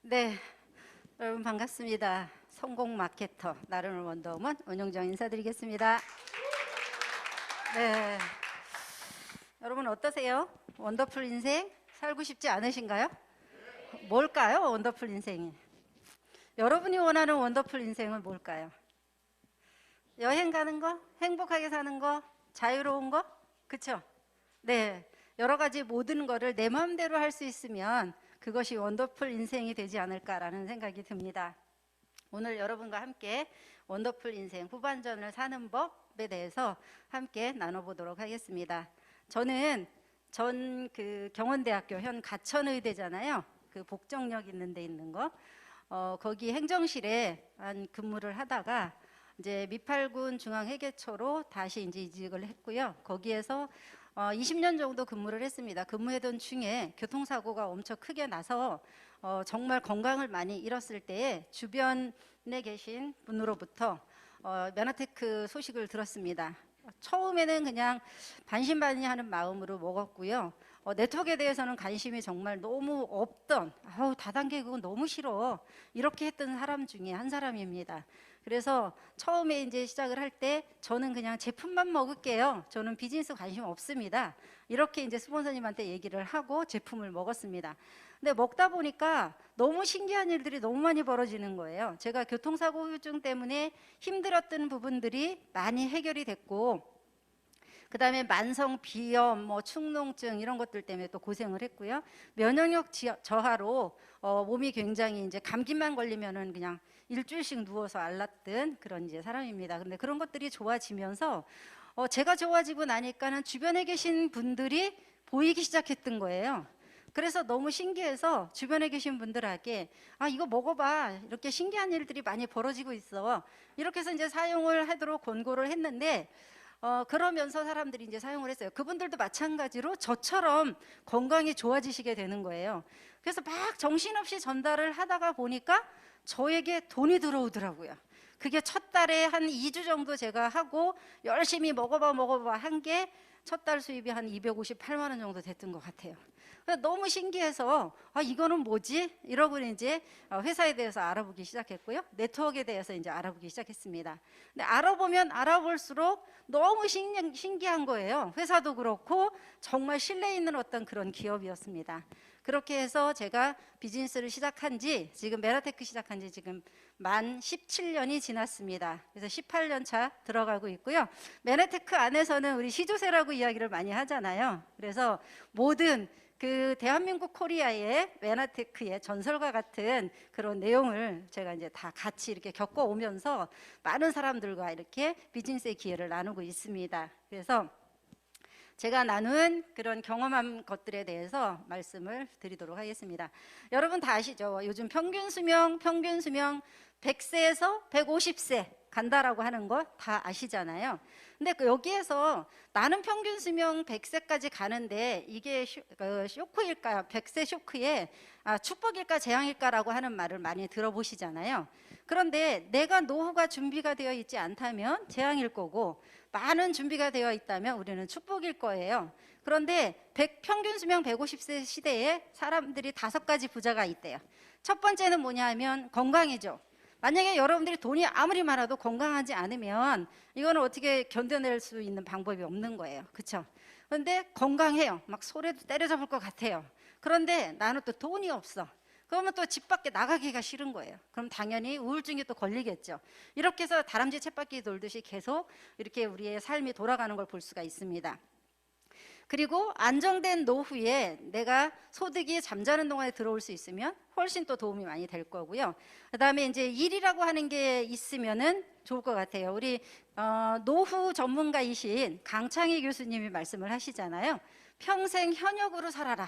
네, 여러분 반갑습니다. 성공 마케터 나른을 원더우먼 은영정 인사드리겠습니다. 네, 여러분 어떠세요? 원더풀 인생 살고 싶지 않으신가요? 뭘까요? 원더풀 인생이. 여러분이 원하는 원더풀 인생은 뭘까요? 여행 가는 거? 행복하게 사는 거? 자유로운 거? 그쵸? 네, 여러 가지 모든 거를 내 마음대로 할 수 있으면 그것이 원더풀 인생이 되지 않을까라는 생각이 듭니다. 오늘 여러분과 함께 원더풀 인생 후반전을 사는 법에 대해서 함께 나눠보도록 하겠습니다. 저는 전 경원대학교 현 가천의대잖아요. 그 복정역 있는 데 있는 거. 거기 행정실에 한 근무를 하다가 이제 미팔군 중앙회계처로 다시 이제 이직을 했고요. 거기에서 20년 정도 근무를 했습니다. 근무하던 중에 교통사고가 엄청 크게 나서 정말 건강을 많이 잃었을 때에 주변에 계신 분으로부터 메나테크 소식을 들었습니다. 처음에는 그냥 반신반의하는 마음으로 먹었고요. 네트워크에 대해서는 관심이 정말 너무 없던, 다단계 그건 너무 싫어, 이렇게 했던 사람 중에 한 사람입니다. 그래서 처음에 이제 시작을 할 때 저는 그냥 제품만 먹을게요. 저는 비즈니스 관심 없습니다. 이렇게 이제 스폰서님한테 얘기를 하고 제품을 먹었습니다. 근데 먹다 보니까 너무 신기한 일들이 너무 많이 벌어지는 거예요. 제가 교통사고 후유증 때문에 힘들었던 부분들이 많이 해결이 됐고, 그 다음에 만성 비염, 축농증 이런 것들 때문에 또 고생을 했고요. 면역력 저하로 몸이 굉장히 이제 감기만 걸리면은 그냥 일주일씩 누워서 앓았던 그런 이제 사람입니다. 근데 그런 것들이 좋아지면서 제가 좋아지고 나니까는 주변에 계신 분들이 보이기 시작했던 거예요. 그래서 너무 신기해서 주변에 계신 분들에게 이거 먹어봐, 이렇게 신기한 일들이 많이 벌어지고 있어, 이렇게 해서 이제 사용을 하도록 권고를 했는데 그러면서 사람들이 이제 사용을 했어요. 그분들도 마찬가지로 저처럼 건강이 좋아지시게 되는 거예요. 그래서 막 정신없이 전달을 하다가 보니까 저에게 돈이 들어오더라고요. 그게 첫 달에 한 2주 정도 제가 하고 열심히 먹어봐 한 게 첫 달 수입이 한 258만 원 정도 됐던 것 같아요. 너무 신기해서 이거는 뭐지? 이러고 이제 회사에 대해서 알아보기 시작했고요. 네트워크에 대해서 이제 알아보기 시작했습니다. 근데 알아보면 알아볼수록 너무 신기한 거예요. 회사도 그렇고 정말 신뢰 있는 어떤 그런 기업이었습니다. 그렇게 해서 제가 비즈니스를 시작한 지, 지금 메나테크 시작한 지 지금 만 17년이 지났습니다. 그래서 18년 차 들어가고 있고요. 메나테크 안에서는 우리 시조새라고 이야기를 많이 하잖아요. 그래서 모든 그 대한민국 코리아의 메나테크의 전설과 같은 그런 내용을 제가 이제 다 같이 이렇게 겪어오면서 많은 사람들과 이렇게 비즈니스의 기회를 나누고 있습니다. 그래서 제가 나눈 그런 경험한 것들에 대해서 말씀을 드리도록 하겠습니다. 여러분 다 아시죠? 요즘 평균 수명 100세에서 150세 간다라고 하는 거 다 아시잖아요. 근데 여기에서 나는 평균 수명 100세까지 가는데 이게 쇼크일까, 100세 쇼크에 축복일까 재앙일까라고 하는 말을 많이 들어보시잖아요. 그런데 내가 노후가 준비가 되어 있지 않다면 재앙일 거고, 많은 준비가 되어 있다면 우리는 축복일 거예요. 그런데 평균 수명 150세 시대에 사람들이 5가지 부자가 있대요. 첫 번째는 뭐냐 하면 건강이죠. 만약에 여러분들이 돈이 아무리 많아도 건강하지 않으면 이거는 어떻게 견뎌낼 수 있는 방법이 없는 거예요. 그렇죠? 그런데 건강해요. 막 소리도 때려잡을 것 같아요. 그런데 나는 또 돈이 없어. 그러면 또 집 밖에 나가기가 싫은 거예요. 그럼 당연히 우울증이 또 걸리겠죠. 이렇게 해서 다람쥐 쳇바퀴 돌듯이 계속 이렇게 우리의 삶이 돌아가는 걸 볼 수가 있습니다. 그리고 안정된 노후에 내가 소득이 잠자는 동안에 들어올 수 있으면 훨씬 또 도움이 많이 될 거고요. 그다음에 이제 일이라고 하는 게 있으면은 좋을 것 같아요. 우리 노후 전문가이신 강창희 교수님이 말씀을 하시잖아요. 평생 현역으로 살아라.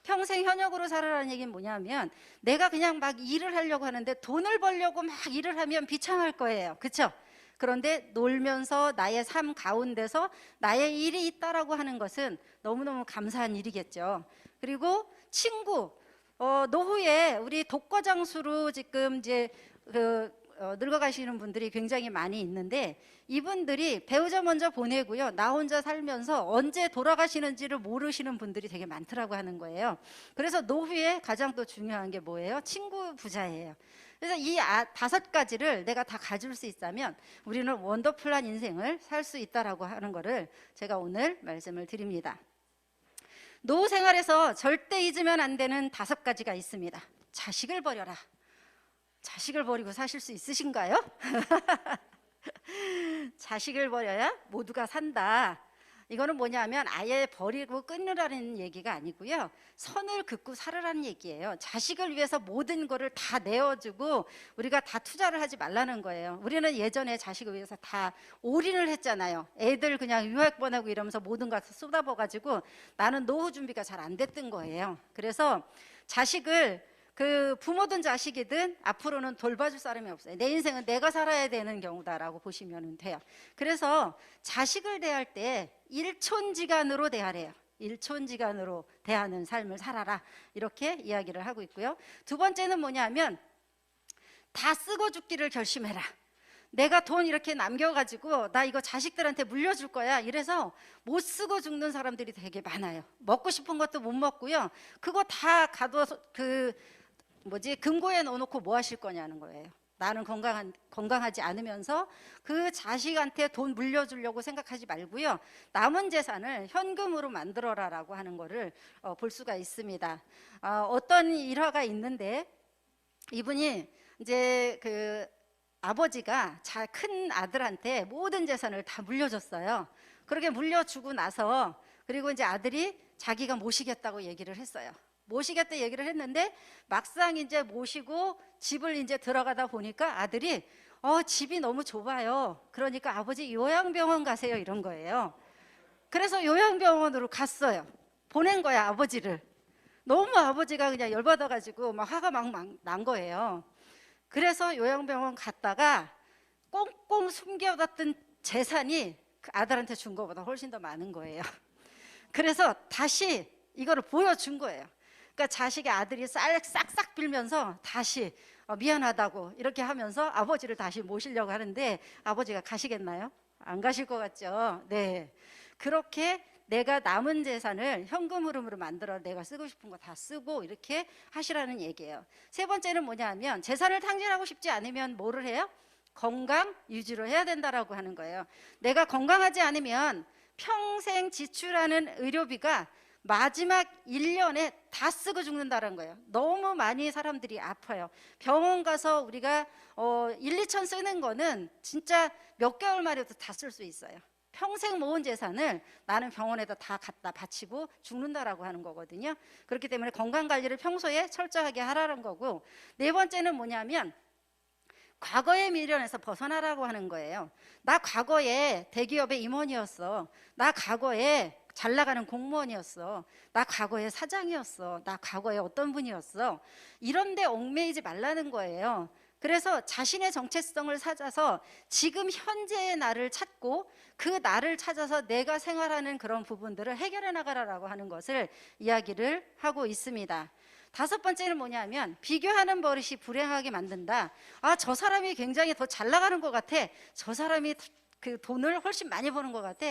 평생 현역으로 살아라는 얘기는 뭐냐면 내가 그냥 막 일을 하려고 하는데 돈을 벌려고 막 일을 하면 비참할 거예요. 그렇죠? 그런데 놀면서 나의 삶 가운데서 나의 일이 있다라고 하는 것은 너무너무 감사한 일이겠죠. 그리고 친구, 노후에 우리 독거장수로 지금 이제 늙어가시는 분들이 굉장히 많이 있는데 이분들이 배우자 먼저 보내고요. 나 혼자 살면서 언제 돌아가시는지를 모르시는 분들이 되게 많더라고 하는 거예요. 그래서 노후에 가장 또 중요한 게 뭐예요? 친구 부자예요. 그래서 이 5가지를 내가 다 가질 수 있다면 우리는 원더풀한 인생을 살 수 있다라고 하는 거를 제가 오늘 말씀을 드립니다. 노후 생활에서 절대 잊으면 안 되는 5가지가 있습니다. 자식을 버려라. 자식을 버리고 사실 수 있으신가요? 자식을 버려야 모두가 산다. 이거는 뭐냐면 아예 버리고 끊으라는 얘기가 아니고요. 선을 긋고 살으라는 얘기예요. 자식을 위해서 모든 거를 다 내어주고 우리가 다 투자를 하지 말라는 거예요. 우리는 예전에 자식을 위해서 다 올인을 했잖아요. 애들 그냥 유학 보내고 이러면서 모든 걸 쏟아부어가지고 나는 노후 준비가 잘 안 됐던 거예요. 그래서 자식을 부모든 자식이든 앞으로는 돌봐줄 사람이 없어요. 내 인생은 내가 살아야 되는 경우다라고 보시면 돼요. 그래서 자식을 대할 때 일촌지간으로 대하래요. 일촌지간으로 대하는 삶을 살아라, 이렇게 이야기를 하고 있고요. 두 번째는 뭐냐면 다 쓰고 죽기를 결심해라. 내가 돈 이렇게 남겨가지고 나 이거 자식들한테 물려줄 거야, 이래서 못 쓰고 죽는 사람들이 되게 많아요. 먹고 싶은 것도 못 먹고요. 그거 다 가둬서 금고에 넣어놓고 뭐 하실 거냐는 거예요. 나는 건강하지 않으면서 그 자식한테 돈 물려주려고 생각하지 말고요. 남은 재산을 현금으로 만들어라라고 하는 거를 볼 수가 있습니다. 어떤 일화가 있는데 이분이 이제 아버지가 큰 아들한테 모든 재산을 다 물려줬어요. 그렇게 물려주고 나서 그리고 이제 아들이 자기가 모시겠다고 얘기를 했어요. 모시겠다 얘기를 했는데 막상 이제 모시고 집을 이제 들어가다 보니까 아들이 집이 너무 좁아요. 그러니까 아버지 요양병원 가세요, 이런 거예요. 그래서 요양병원으로 갔어요. 보낸 거야, 아버지를. 너무 아버지가 그냥 열받아가지고 막 화가 막 난 거예요. 그래서 요양병원 갔다가 꽁꽁 숨겨뒀던 재산이 그 아들한테 준 것보다 훨씬 더 많은 거예요. 그래서 다시 이거를 보여준 거예요. 그러니까 자식의 아들이 싹싹 빌면서 다시 미안하다고 이렇게 하면서 아버지를 다시 모시려고 하는데 아버지가 가시겠나요? 안 가실 것 같죠? 네. 그렇게 내가 남은 재산을 현금 흐름으로 만들어 내가 쓰고 싶은 거 다 쓰고 이렇게 하시라는 얘기예요. 세 번째는 뭐냐면 재산을 탕진하고 싶지 않으면 뭐를 해요? 건강 유지로 해야 된다라고 하는 거예요. 내가 건강하지 않으면 평생 지출하는 의료비가 마지막 1년에 다 쓰고 죽는다는 거예요. 너무 많이 사람들이 아파요. 병원 가서 우리가 1, 2천 쓰는 거는 진짜 몇 개월 만에도 다 쓸 수 있어요. 평생 모은 재산을 나는 병원에다 다 갖다 바치고 죽는다라고 하는 거거든요. 그렇기 때문에 건강관리를 평소에 철저하게 하라는 거고, 네 번째는 뭐냐면 과거의 미련에서 벗어나라고 하는 거예요. 나 과거에 대기업의 임원이었어. 나 과거에 잘 나가는 공무원이었어. 나 과거에 사장이었어. 나 과거에 어떤 분이었어. 이런 데 얽매이지 말라는 거예요. 그래서 자신의 정체성을 찾아서 지금 현재의 나를 찾고 그 나를 찾아서 내가 생활하는 그런 부분들을 해결해 나가라고 하는 것을 이야기를 하고 있습니다. 다섯 번째는 뭐냐면 비교하는 버릇이 불행하게 만든다. 저 사람이 굉장히 더 잘 나가는 것 같아. 저 사람이 그 돈을 훨씬 많이 버는 것 같아.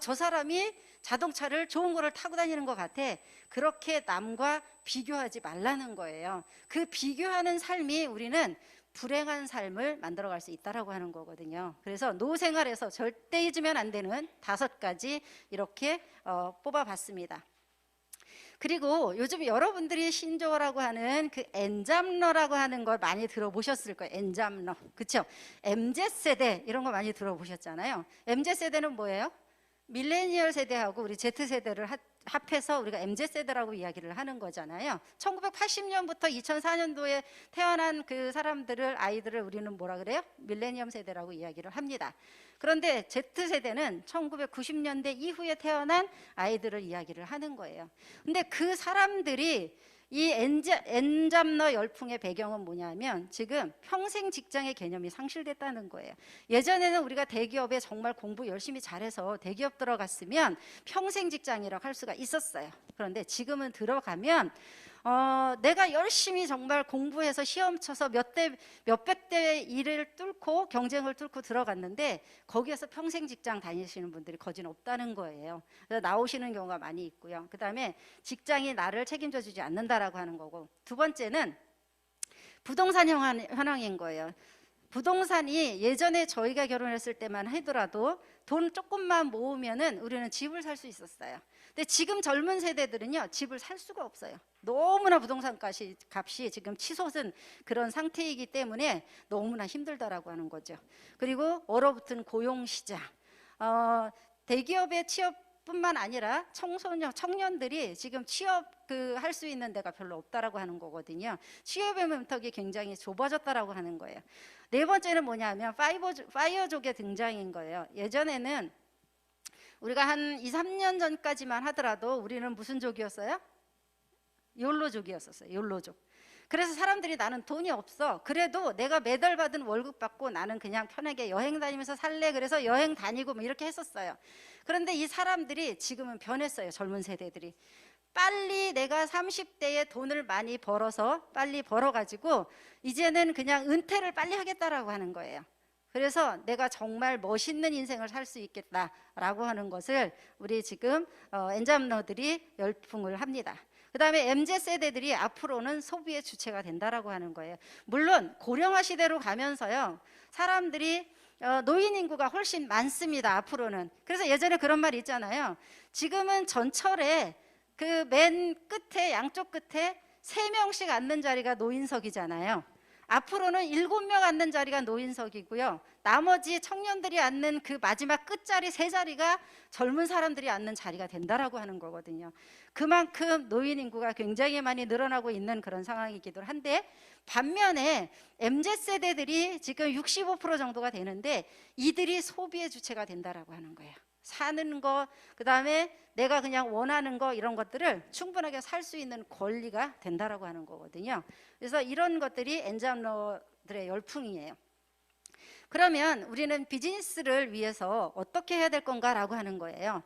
저 사람이 자동차를 좋은 거를 타고 다니는 것 같아. 그렇게 남과 비교하지 말라는 거예요. 그 비교하는 삶이 우리는 불행한 삶을 만들어갈 수 있다라고 하는 거거든요. 그래서 노후 생활에서 절대 잊으면 안 되는 5가지 이렇게 뽑아봤습니다. 그리고 요즘 여러분들이 신조어라고 하는 그 엔잡러라고 하는 걸 많이 들어보셨을 거예요. 엔잡러, 그렇죠? MZ세대 이런 거 많이 들어보셨잖아요. MZ세대는 뭐예요? 밀레니얼 세대하고 우리 Z세대를 합해서 우리가 MZ세대라고 이야기를 하는 거잖아요. 1980년부터 2004년도에 태어난 그 아이들을 우리는 뭐라 그래요? 밀레니엄 세대라고 이야기를 합니다. 그런데 Z세대는 1990년대 이후에 태어난 아이들을 이야기를 하는 거예요. 근데 그 사람들이 이 엔잡러 열풍의 배경은 뭐냐면 지금 평생 직장의 개념이 상실됐다는 거예요. 예전에는 우리가 대기업에 정말 공부 열심히 잘해서 대기업 들어갔으면 평생 직장이라고 할 수가 있었어요. 그런데 지금은 들어가면 내가 열심히 정말 공부해서 시험 쳐서 몇백 대 일을 뚫고 경쟁을 뚫고 들어갔는데 거기에서 평생 직장 다니시는 분들이 거진 없다는 거예요. 그래서 나오시는 경우가 많이 있고요. 그 다음에 직장이 나를 책임져 주지 않는다라고 하는 거고, 두 번째는 부동산 현황인 거예요. 부동산이 예전에 저희가 결혼했을 때만 하더라도 돈 조금만 모으면은 우리는 집을 살 수 있었어요. 근데 지금 젊은 세대들은요, 집을 살 수가 없어요. 너무나 부동산 값이 지금 치솟은 그런 상태이기 때문에 너무나 힘들다라고 하는 거죠. 그리고 얼어붙은 고용시장, 대기업의 취업뿐만 아니라 청년들이 지금 취업 할 수 있는 데가 별로 없다라고 하는 거거든요. 취업의 문턱이 굉장히 좁아졌다라고 하는 거예요. 네 번째는 뭐냐면 파이어족의 등장인 거예요. 예전에는 우리가 한 2, 3년 전까지만 하더라도 우리는 무슨 족이었어요? 욜로족이었었어요. 욜로족. 그래서 사람들이 나는 돈이 없어. 그래도 내가 매달 받은 월급 받고 나는 그냥 편하게 여행 다니면서 살래. 그래서 여행 다니고 뭐 이렇게 했었어요. 그런데 이 사람들이 지금은 변했어요. 젊은 세대들이. 빨리 내가 30대에 돈을 많이 벌어서 빨리 벌어가지고 이제는 그냥 은퇴를 빨리 하겠다라고 하는 거예요. 그래서 내가 정말 멋있는 인생을 살 수 있겠다라고 하는 것을 우리 지금 엔잡러들이 열풍을 합니다. 그 다음에 MZ세대들이 앞으로는 소비의 주체가 된다라고 하는 거예요. 물론 고령화 시대로 가면서요, 사람들이 노인 인구가 훨씬 많습니다. 앞으로는. 그래서 예전에 그런 말이 있잖아요. 지금은 전철에 그 맨 끝에, 양쪽 끝에 3명씩 앉는 자리가 노인석이잖아요. 앞으로는 7명 앉는 자리가 노인석이고요. 나머지 청년들이 앉는 그 마지막 끝자리 3자리가 젊은 사람들이 앉는 자리가 된다라고 하는 거거든요. 그만큼 노인 인구가 굉장히 많이 늘어나고 있는 그런 상황이기도 한데, 반면에 MZ세대들이 지금 65% 정도가 되는데 이들이 소비의 주체가 된다라고 하는 거예요. 사는 거, 그 다음에 내가 그냥 원하는 거, 이런 것들을 충분하게 살 수 있는 권리가 된다라고 하는 거거든요. 그래서 이런 것들이 엔잡러들의 열풍이에요. 그러면 우리는 비즈니스를 위해서 어떻게 해야 될 건가라고 하는 거예요.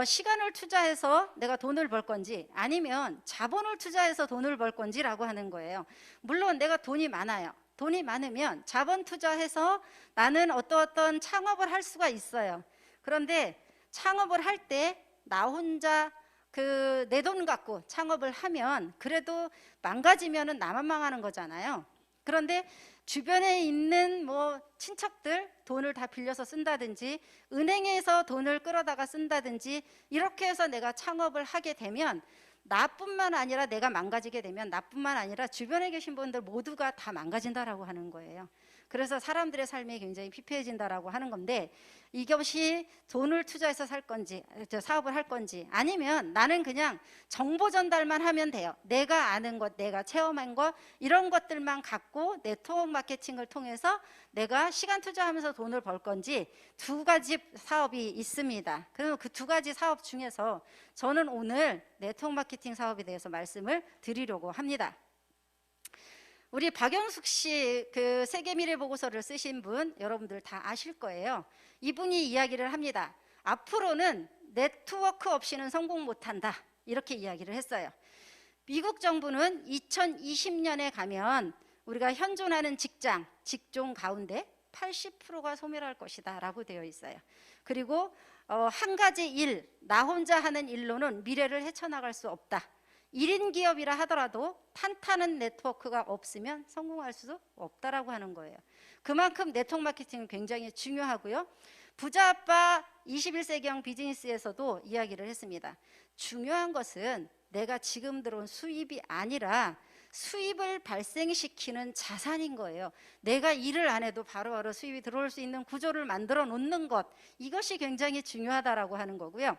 시간을 투자해서 내가 돈을 벌 건지, 아니면 자본을 투자해서 돈을 벌 건지라고 하는 거예요. 물론 내가 돈이 많아요. 돈이 많으면 자본 투자해서 나는 어떤 창업을 할 수가 있어요. 그런데 창업을 할 때 나 혼자 내 돈 갖고 창업을 하면 그래도 망가지면은 나만 망하는 거잖아요. 그런데 주변에 있는 뭐 친척들 돈을 다 빌려서 쓴다든지, 은행에서 돈을 끌어다가 쓴다든지, 이렇게 해서 내가 창업을 하게 되면 나뿐만 아니라, 내가 망가지게 되면 나뿐만 아니라 주변에 계신 분들 모두가 다 망가진다라고 하는 거예요. 그래서 사람들의 삶이 굉장히 피폐해진다라고 하는 건데, 이것이 돈을 투자해서 살 건지, 사업을 할 건지, 아니면 나는 그냥 정보 전달만 하면 돼요. 내가 아는 것, 내가 체험한 것, 이런 것들만 갖고 네트워크 마케팅을 통해서 내가 시간 투자하면서 돈을 벌 건지, 두 가지 사업이 있습니다. 그래서 그 두 가지 사업 중에서 저는 오늘 네트워크 마케팅 사업에 대해서 말씀을 드리려고 합니다. 우리 박영숙 씨 그 세계 미래 보고서를 쓰신 분 여러분들 다 아실 거예요. 이분이 이야기를 합니다. 앞으로는 네트워크 없이는 성공 못한다, 이렇게 이야기를 했어요. 미국 정부는 2020년에 가면 우리가 현존하는 직종 가운데 80%가 소멸할 것이다 라고 되어 있어요. 그리고 한 가지 일, 나 혼자 하는 일로는 미래를 헤쳐나갈 수 없다. 1인 기업이라 하더라도 탄탄한 네트워크가 없으면 성공할 수 없다라고 하는 거예요. 그만큼 네트워크 마케팅은 굉장히 중요하고요. 부자 아빠 21세기형 비즈니스에서도 이야기를 했습니다. 중요한 것은 내가 지금 들어온 수입이 아니라 수입을 발생시키는 자산인 거예요. 내가 일을 안 해도 바로바로 수입이 들어올 수 있는 구조를 만들어 놓는 것, 이것이 굉장히 중요하다라고 하는 거고요.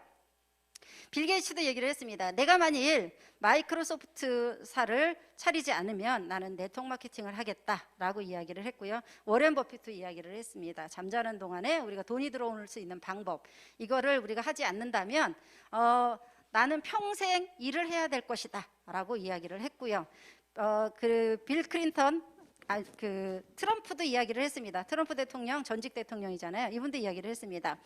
빌 게이츠도 얘기를 했습니다. 내가 만일 마이크로소프트사를 차리지 않으면 나는 네트워크 마케팅을 하겠다라고 이야기를 했고요. 워렌 버핏도 이야기를 했습니다. 잠자는 동안에 우리가 돈이 들어올 수 있는 방법, 이거를 우리가 하지 않는다면 나는 평생 일을 해야 될 것이다 라고 이야기를 했고요. 빌 클린턴, 트럼프도 이야기를 했습니다. 트럼프 대통령, 전직 대통령이잖아요. 이분도 이야기를 했습니다.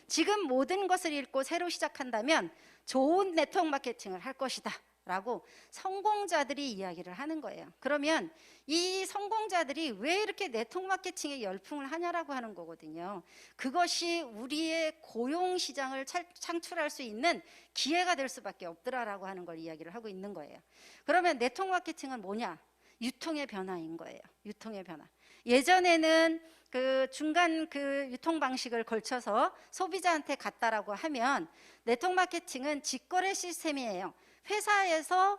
지금 모든 것을 잃고 새로 시작한다면 좋은 네트워크 마케팅을 할 것이다 라고 성공자들이 이야기를 하는 거예요. 그러면 이 성공자들이 왜 이렇게 네트워크 마케팅에 열풍을 하냐라고 하는 거거든요. 그것이 우리의 고용 시장을 창출할 수 있는 기회가 될 수밖에 없더라라고 하는 걸 이야기를 하고 있는 거예요. 그러면 네트워크 마케팅은 뭐냐? 유통의 변화인 거예요. 유통의 변화. 예전에는 그 중간 그 유통 방식을 걸쳐서 소비자한테 갔다라고 하면 네트워크 마케팅은 직거래 시스템이에요. 회사에서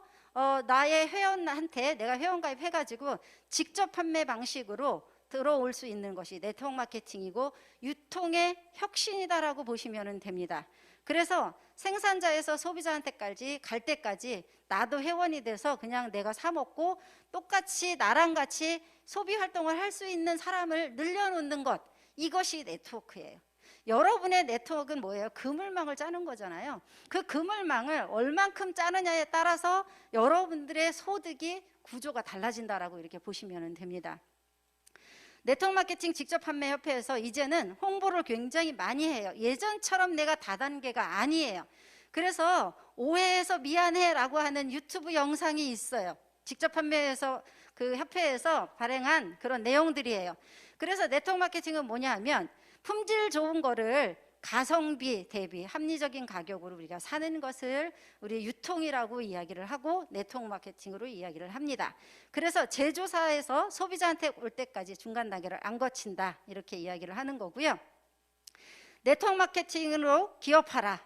나의 회원한테 내가 회원가입 해가지고 직접 판매 방식으로 들어올 수 있는 것이 네트워크 마케팅이고 유통의 혁신이다라고 보시면 됩니다. 그래서 생산자에서 소비자한테까지 갈 때까지 나도 회원이 돼서 그냥 내가 사 먹고 똑같이 나랑 같이 소비 활동을 할 수 있는 사람을 늘려놓는 것, 이것이 네트워크예요. 여러분의 네트워크는 뭐예요? 그물망을 짜는 거잖아요. 그 그물망을 얼만큼 짜느냐에 따라서 여러분들의 소득이 구조가 달라진다라고 이렇게 보시면 됩니다. 네트워크 마케팅 직접 판매 협회에서 이제는 홍보를 굉장히 많이 해요. 예전처럼 내가 다단계가 아니에요. 그래서 오해해서 미안해라고 하는 유튜브 영상이 있어요. 직접 판매에서 그 협회에서 발행한 그런 내용들이에요. 그래서 네트워크 마케팅은 뭐냐 하면 품질 좋은 거를 가성비 대비 합리적인 가격으로 우리가 사는 것을 우리 유통이라고 이야기를 하고 네트워크 마케팅으로 이야기를 합니다. 그래서 제조사에서 소비자한테 올 때까지 중간 단계를 안 거친다 이렇게 이야기를 하는 거고요. 네트워크 마케팅으로 기업하라.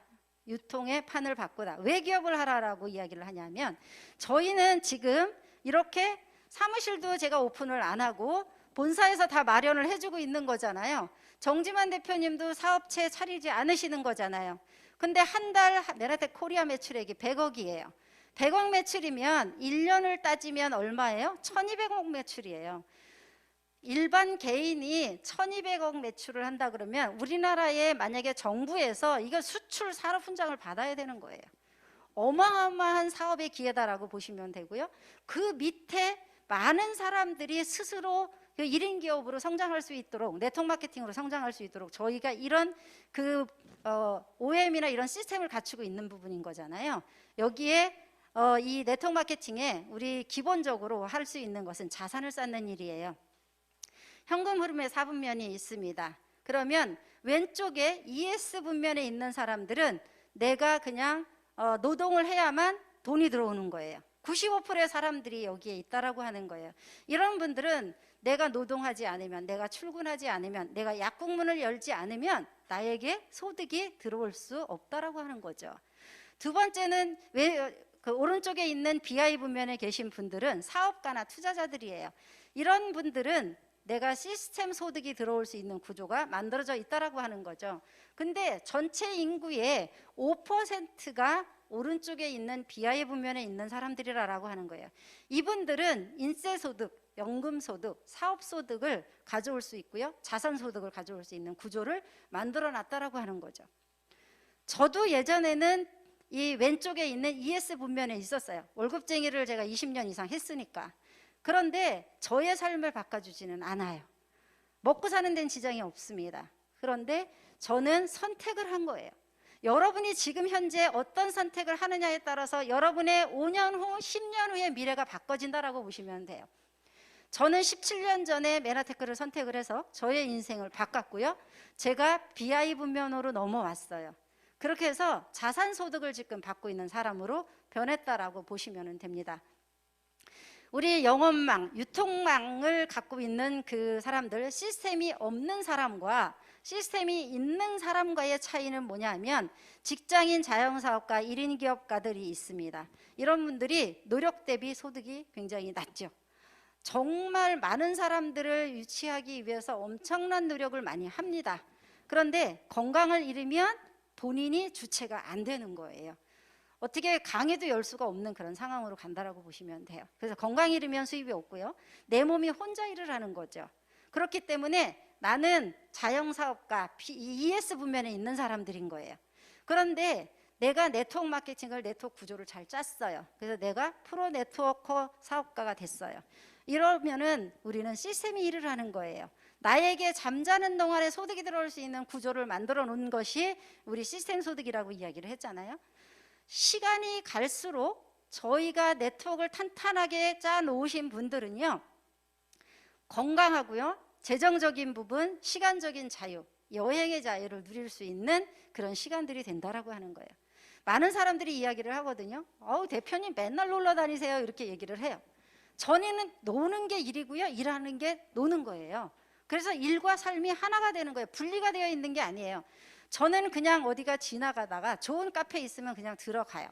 유통의 판을 바꾸다. 왜 기업을 하라라고 이야기를 하냐면 저희는 지금 이렇게 사무실도 제가 오픈을 안 하고 본사에서 다 마련을 해주고 있는 거잖아요. 정지만 대표님도 사업체 차리지 않으시는 거잖아요. 근데 한 달 메나텍 코리아 매출액이 100억이에요. 100억 매출이면 1년을 따지면 얼마예요? 1200억 매출이에요. 일반 개인이 1200억 매출을 한다 그러면 우리나라에 만약에 정부에서 이거 수출 산업 훈장을 받아야 되는 거예요. 어마어마한 사업의 기회다라고 보시면 되고요. 그 밑에 많은 사람들이 스스로 1인 기업으로 성장할 수 있도록 네트워크 마케팅으로 성장할 수 있도록 저희가 이런 그 OM이나 이런 시스템을 갖추고 있는 부분인 거잖아요. 여기에 이 네트워크 마케팅에 우리 기본적으로 할 수 있는 것은 자산을 쌓는 일이에요. 현금 흐름의 4분면이 있습니다. 그러면 왼쪽에 ES 분면에 있는 사람들은 내가 그냥 노동을 해야만 돈이 들어오는 거예요. 95%의 사람들이 여기에 있다라고 하는 거예요. 이런 분들은 내가 노동하지 않으면, 내가 출근하지 않으면, 내가 약국문을 열지 않으면 나에게 소득이 들어올 수 없다라고 하는 거죠. 두 번째는 그 오른쪽에 있는 BI 분면에 계신 분들은 사업가나 투자자들이에요. 이런 분들은 내가 시스템 소득이 들어올 수 있는 구조가 만들어져 있다라고 하는 거죠. 근데 전체 인구의 5%가 오른쪽에 있는 BI 분면에 있는 사람들이라고 하는 거예요. 이분들은 인세소득, 연금소득, 사업소득을 가져올 수 있고요. 자산소득을 가져올 수 있는 구조를 만들어 놨다라고 하는 거죠. 저도 예전에는 이 왼쪽에 있는 ES 분면에 있었어요. 월급쟁이를 제가 20년 이상 했으니까. 그런데 저의 삶을 바꿔주지는 않아요. 먹고 사는 데는 지장이 없습니다. 그런데 저는 선택을 한 거예요. 여러분이 지금 현재 어떤 선택을 하느냐에 따라서 여러분의 5년 후, 10년 후의 미래가 바꿔진다라고 보시면 돼요. 저는 17년 전에 메나테크를 선택을 해서 저의 인생을 바꿨고요. 제가 BI 분면으로 넘어왔어요. 그렇게 해서 자산소득을 지금 받고 있는 사람으로 변했다라고 보시면 됩니다. 우리 영업망, 유통망을 갖고 있는 그 사람들, 시스템이 없는 사람과 시스템이 있는 사람과의 차이는 뭐냐면 직장인, 자영사업가, 1인 기업가들이 있습니다. 이런 분들이 노력 대비 소득이 굉장히 낮죠. 정말 많은 사람들을 유치하기 위해서 엄청난 노력을 많이 합니다. 그런데 건강을 잃으면 본인이 주체가 안 되는 거예요. 어떻게 강에도 열 수가 없는 그런 상황으로 간다라고 보시면 돼요. 그래서 건강 잃으면 수입이 없고요. 내 몸이 혼자 일을 하는 거죠. 그렇기 때문에 나는 자영사업가, ES 분면에 있는 사람들인 거예요. 그런데 내가 네트워크 마케팅을, 네트워크 구조를 잘 짰어요. 그래서 내가 프로 네트워커 사업가가 됐어요. 이러면은 우리는 시스템이 일을 하는 거예요. 나에게 잠자는 동안에 소득이 들어올 수 있는 구조를 만들어 놓은 것이 우리 시스템 소득이라고 이야기를 했잖아요. 시간이 갈수록 저희가 네트워크를 탄탄하게 짜 놓으신 분들은요, 건강하고요, 재정적인 부분, 시간적인 자유, 여행의 자유를 누릴 수 있는 그런 시간들이 된다라고 하는 거예요. 많은 사람들이 이야기를 하거든요. 대표님 맨날 놀러 다니세요. 이렇게 얘기를 해요. 전에는 노는 게 일이고요, 일하는 게 노는 거예요. 그래서 일과 삶이 하나가 되는 거예요. 분리가 되어 있는 게 아니에요. 저는 그냥 어디가 지나가다가 좋은 카페 있으면 그냥 들어가요.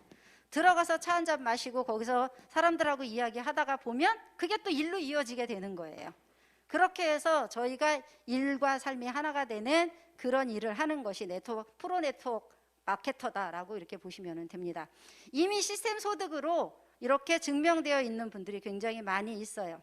들어가서 차 한 잔 마시고 거기서 사람들하고 이야기하다가 보면 그게 또 일로 이어지게 되는 거예요. 그렇게 해서 저희가 일과 삶이 하나가 되는 그런 일을 하는 것이 네트워크, 프로 네트워크 마케터다라고 이렇게 보시면 됩니다. 이미 시스템 소득으로 이렇게 증명되어 있는 분들이 굉장히 많이 있어요.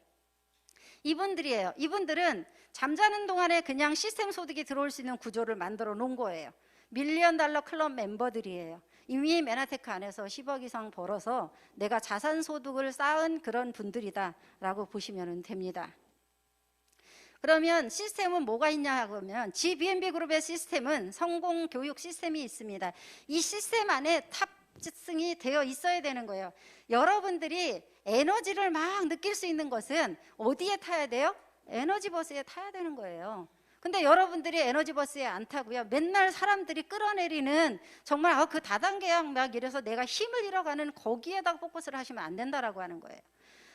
이분들이에요. 이분들은 잠자는 동안에 그냥 시스템 소득이 들어올 수 있는 구조를 만들어 놓은 거예요. 밀리언 달러 클럽 멤버들이에요. 이미 메나테크 안에서 10억 이상 벌어서 내가 자산 소득을 쌓은 그런 분들이다라고 보시면 됩니다. 그러면 시스템은 뭐가 있냐 하면 GBNB 그룹의 시스템은 성공 교육 시스템이 있습니다. 이 시스템 안에 탑승이 되어 있어야 되는 거예요. 여러분들이 에너지를 막 느낄 수 있는 것은 어디에 타야 돼요? 에너지 버스에 타야 되는 거예요. 근데 여러분들이 에너지 버스에 안 타고요, 맨날 사람들이 끌어내리는 정말 그 다단계약 막 이래서 내가 힘을 잃어가는 거기에다가 포커스를 하시면 안 된다라고 하는 거예요.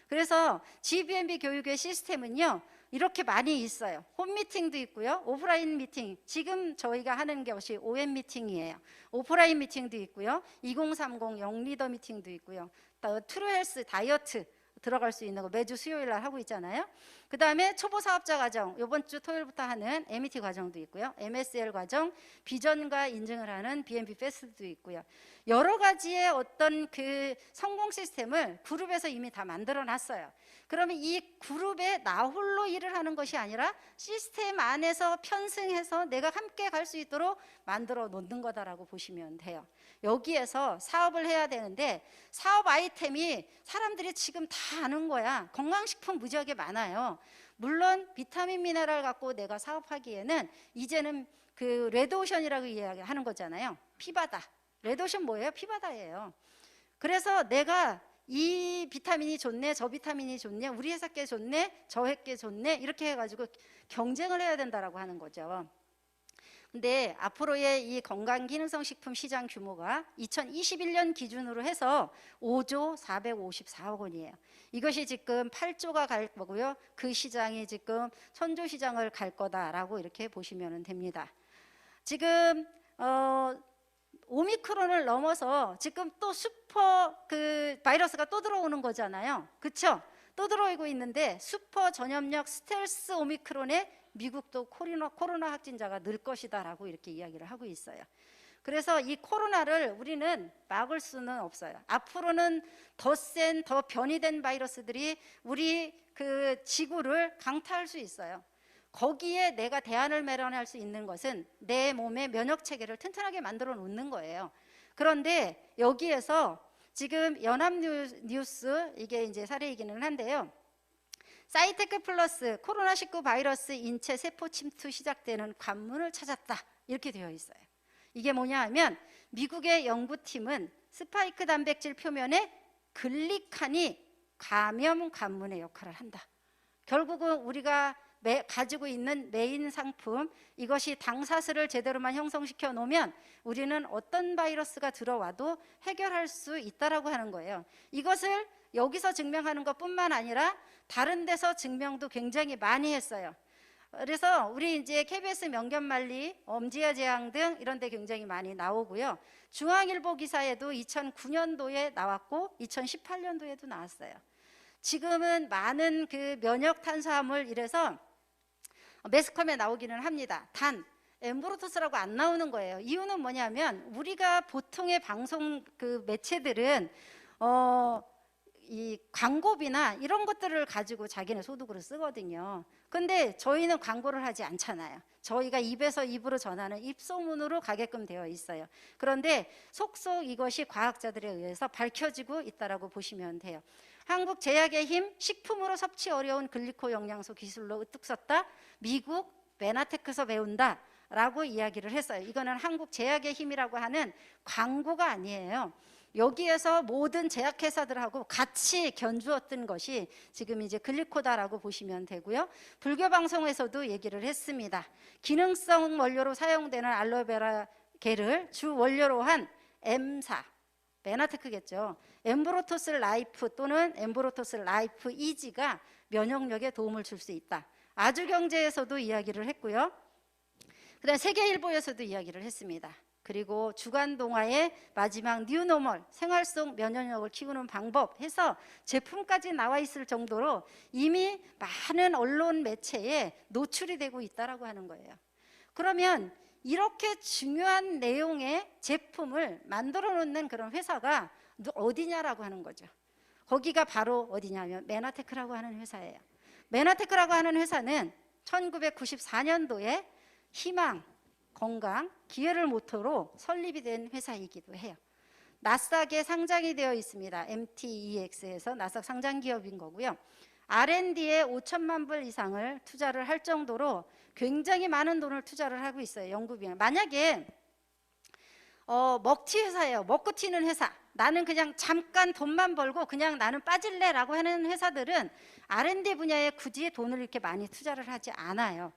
그래서 GBNB 교육의 시스템은요, 이렇게 많이 있어요. 홈 미팅도 있고요, 오프라인 미팅, 지금 저희가 하는 것이 OM 미팅이에요. 오프라인 미팅도 있고요, 2030 영리더 미팅도 있고요, 또 트루헬스 다이어트 들어갈 수 있는 거 매주 수요일 날 하고 있잖아요. 그 다음에 초보 사업자 과정, 이번 주 토요일부터 하는 MET 과정도 있고요, MSL 과정, 비전과 인증을 하는 BNB 페스트도 있고요. 여러 가지의 어떤 그 성공 시스템을 그룹에서 이미 다 만들어 놨어요. 그러면 이 그룹에 나 홀로 일을 하는 것이 아니라 시스템 안에서 편승해서 내가 함께 갈 수 있도록 만들어 놓는 거다라고 보시면 돼요. 여기에서 사업을 해야 되는데 사업 아이템이 사람들이 지금 다 아는 거야. 건강식품 무지하게 많아요. 물론 비타민 미네랄 갖고 내가 사업하기에는 이제는 그 레드오션이라고 이야기하는 거잖아요. 피바다. 레드오션 뭐예요? 피바다예요. 그래서 내가 이 비타민이 좋네, 저 비타민이 좋네, 우리 회사 게 좋네, 저 회사 게 좋네, 이렇게 해가지고 경쟁을 해야 된다라고 하는 거죠. 근데 앞으로의 이 건강기능성 식품 시장 규모가 2021년 기준으로 해서 5조 454억 원이에요. 이것이 지금 8조가 갈 거고요, 그 시장이 지금 천조 시장을 갈 거다라고 이렇게 보시면 됩니다. 지금 오미크론을 넘어서 지금 또 슈퍼 그 바이러스가 또 들어오는 거잖아요. 그렇죠? 또 들어오고 있는데 슈퍼 전염력 스텔스 오미크론에 미국도 코로나 확진자가 늘 것이다라고 이렇게 이야기를 하고 있어요. 그래서 이 코로나를 우리는 막을 수는 없어요. 앞으로는 더 센, 더 변이된 바이러스들이 우리 그 지구를 강타할 수 있어요. 거기에 내가 대안을 마련할 수 있는 것은 내 몸의 면역 체계를 튼튼하게 만들어 놓는 거예요. 그런데 여기에서 지금 연합뉴스 이게 이제 사례이기는 한데요, 사이테크 플러스 코로나19 바이러스 인체 세포 침투 시작되는 관문을 찾았다 이렇게 되어 있어요. 이게 뭐냐 하면 미국의 연구팀은 스파이크 단백질 표면에 글리칸이 감염 관문의 역할을 한다. 결국은 우리가 가지고 있는 메인 상품, 이것이 당사슬을 제대로만 형성시켜 놓으면 우리는 어떤 바이러스가 들어와도 해결할 수 있다라고 하는 거예요. 이것을 여기서 증명하는 것뿐만 아니라 다른 데서 증명도 굉장히 많이 했어요. 그래서 우리 이제 KBS 명견만리, 엄지아 제왕 등 이런 데 굉장히 많이 나오고요. 중앙일보 기사에도 2009년도에 나왔고 2018년도에도 나왔어요. 지금은 많은 그 면역 탄수화물 이래서 매스컴에 나오기는 합니다. 단 엠브로토스라고 안 나오는 거예요. 이유는 뭐냐면 우리가 보통의 방송 그 매체들은 이 광고비나 이런 것들을 가지고 자기네 소득으로 쓰거든요. 근데 저희는 광고를 하지 않잖아요. 저희가 입에서 입으로 전하는 입소문으로 가게끔 되어 있어요. 그런데 속속 이것이 과학자들에 의해서 밝혀지고 있다라고 보시면 돼요. 한국 제약의 힘, 식품으로 섭취 어려운 글리코 영양소 기술로 으뜩 썼다. 미국 메나테크에서 배운다 라고 이야기를 했어요. 이거는 한국 제약의 힘이라고 하는 광고가 아니에요. 여기에서 모든 제약회사들하고 같이 견주었던 것이 지금 이제 글리코다라고 보시면 되고요. 불교 방송에서도 얘기를 했습니다. 기능성 원료로 사용되는 알로에베라 게를 주 원료로 한 M사, 메나테크겠죠. 엠브로토스 라이프 또는 엠브로토스 라이프 이지가 면역력에 도움을 줄 수 있다. 아주경제에서도 이야기를 했고요. 그다음 세계일보에서도 이야기를 했습니다. 그리고 주간동화의 마지막 뉴노멀, 생활 속 면역력을 키우는 방법 해서 제품까지 나와 있을 정도로 이미 많은 언론 매체에 노출이 되고 있다라고 하는 거예요. 그러면 이렇게 중요한 내용의 제품을 만들어 놓는 그런 회사가 어디냐라고 하는 거죠. 거기가 바로 어디냐면 메나테크라고 하는 회사예요. 메나테크라고 하는 회사는 1994년도에 희망, 건강, 기회를 모토로 설립이 된 회사이기도 해요. 나스닥에 상장이 되어 있습니다. MTEX에서 나스닥 상장 기업인 거고요. R&D에 5천만 불 이상을 투자를 할 정도로 굉장히 많은 돈을 투자를 하고 있어요. 연구비용. 만약에 먹튀 회사예요. 먹고 튀는 회사. 나는 그냥 잠깐 돈만 벌고 그냥 나는 빠질래라고 하는 회사들은 R&D 분야에 굳이 돈을 이렇게 많이 투자를 하지 않아요.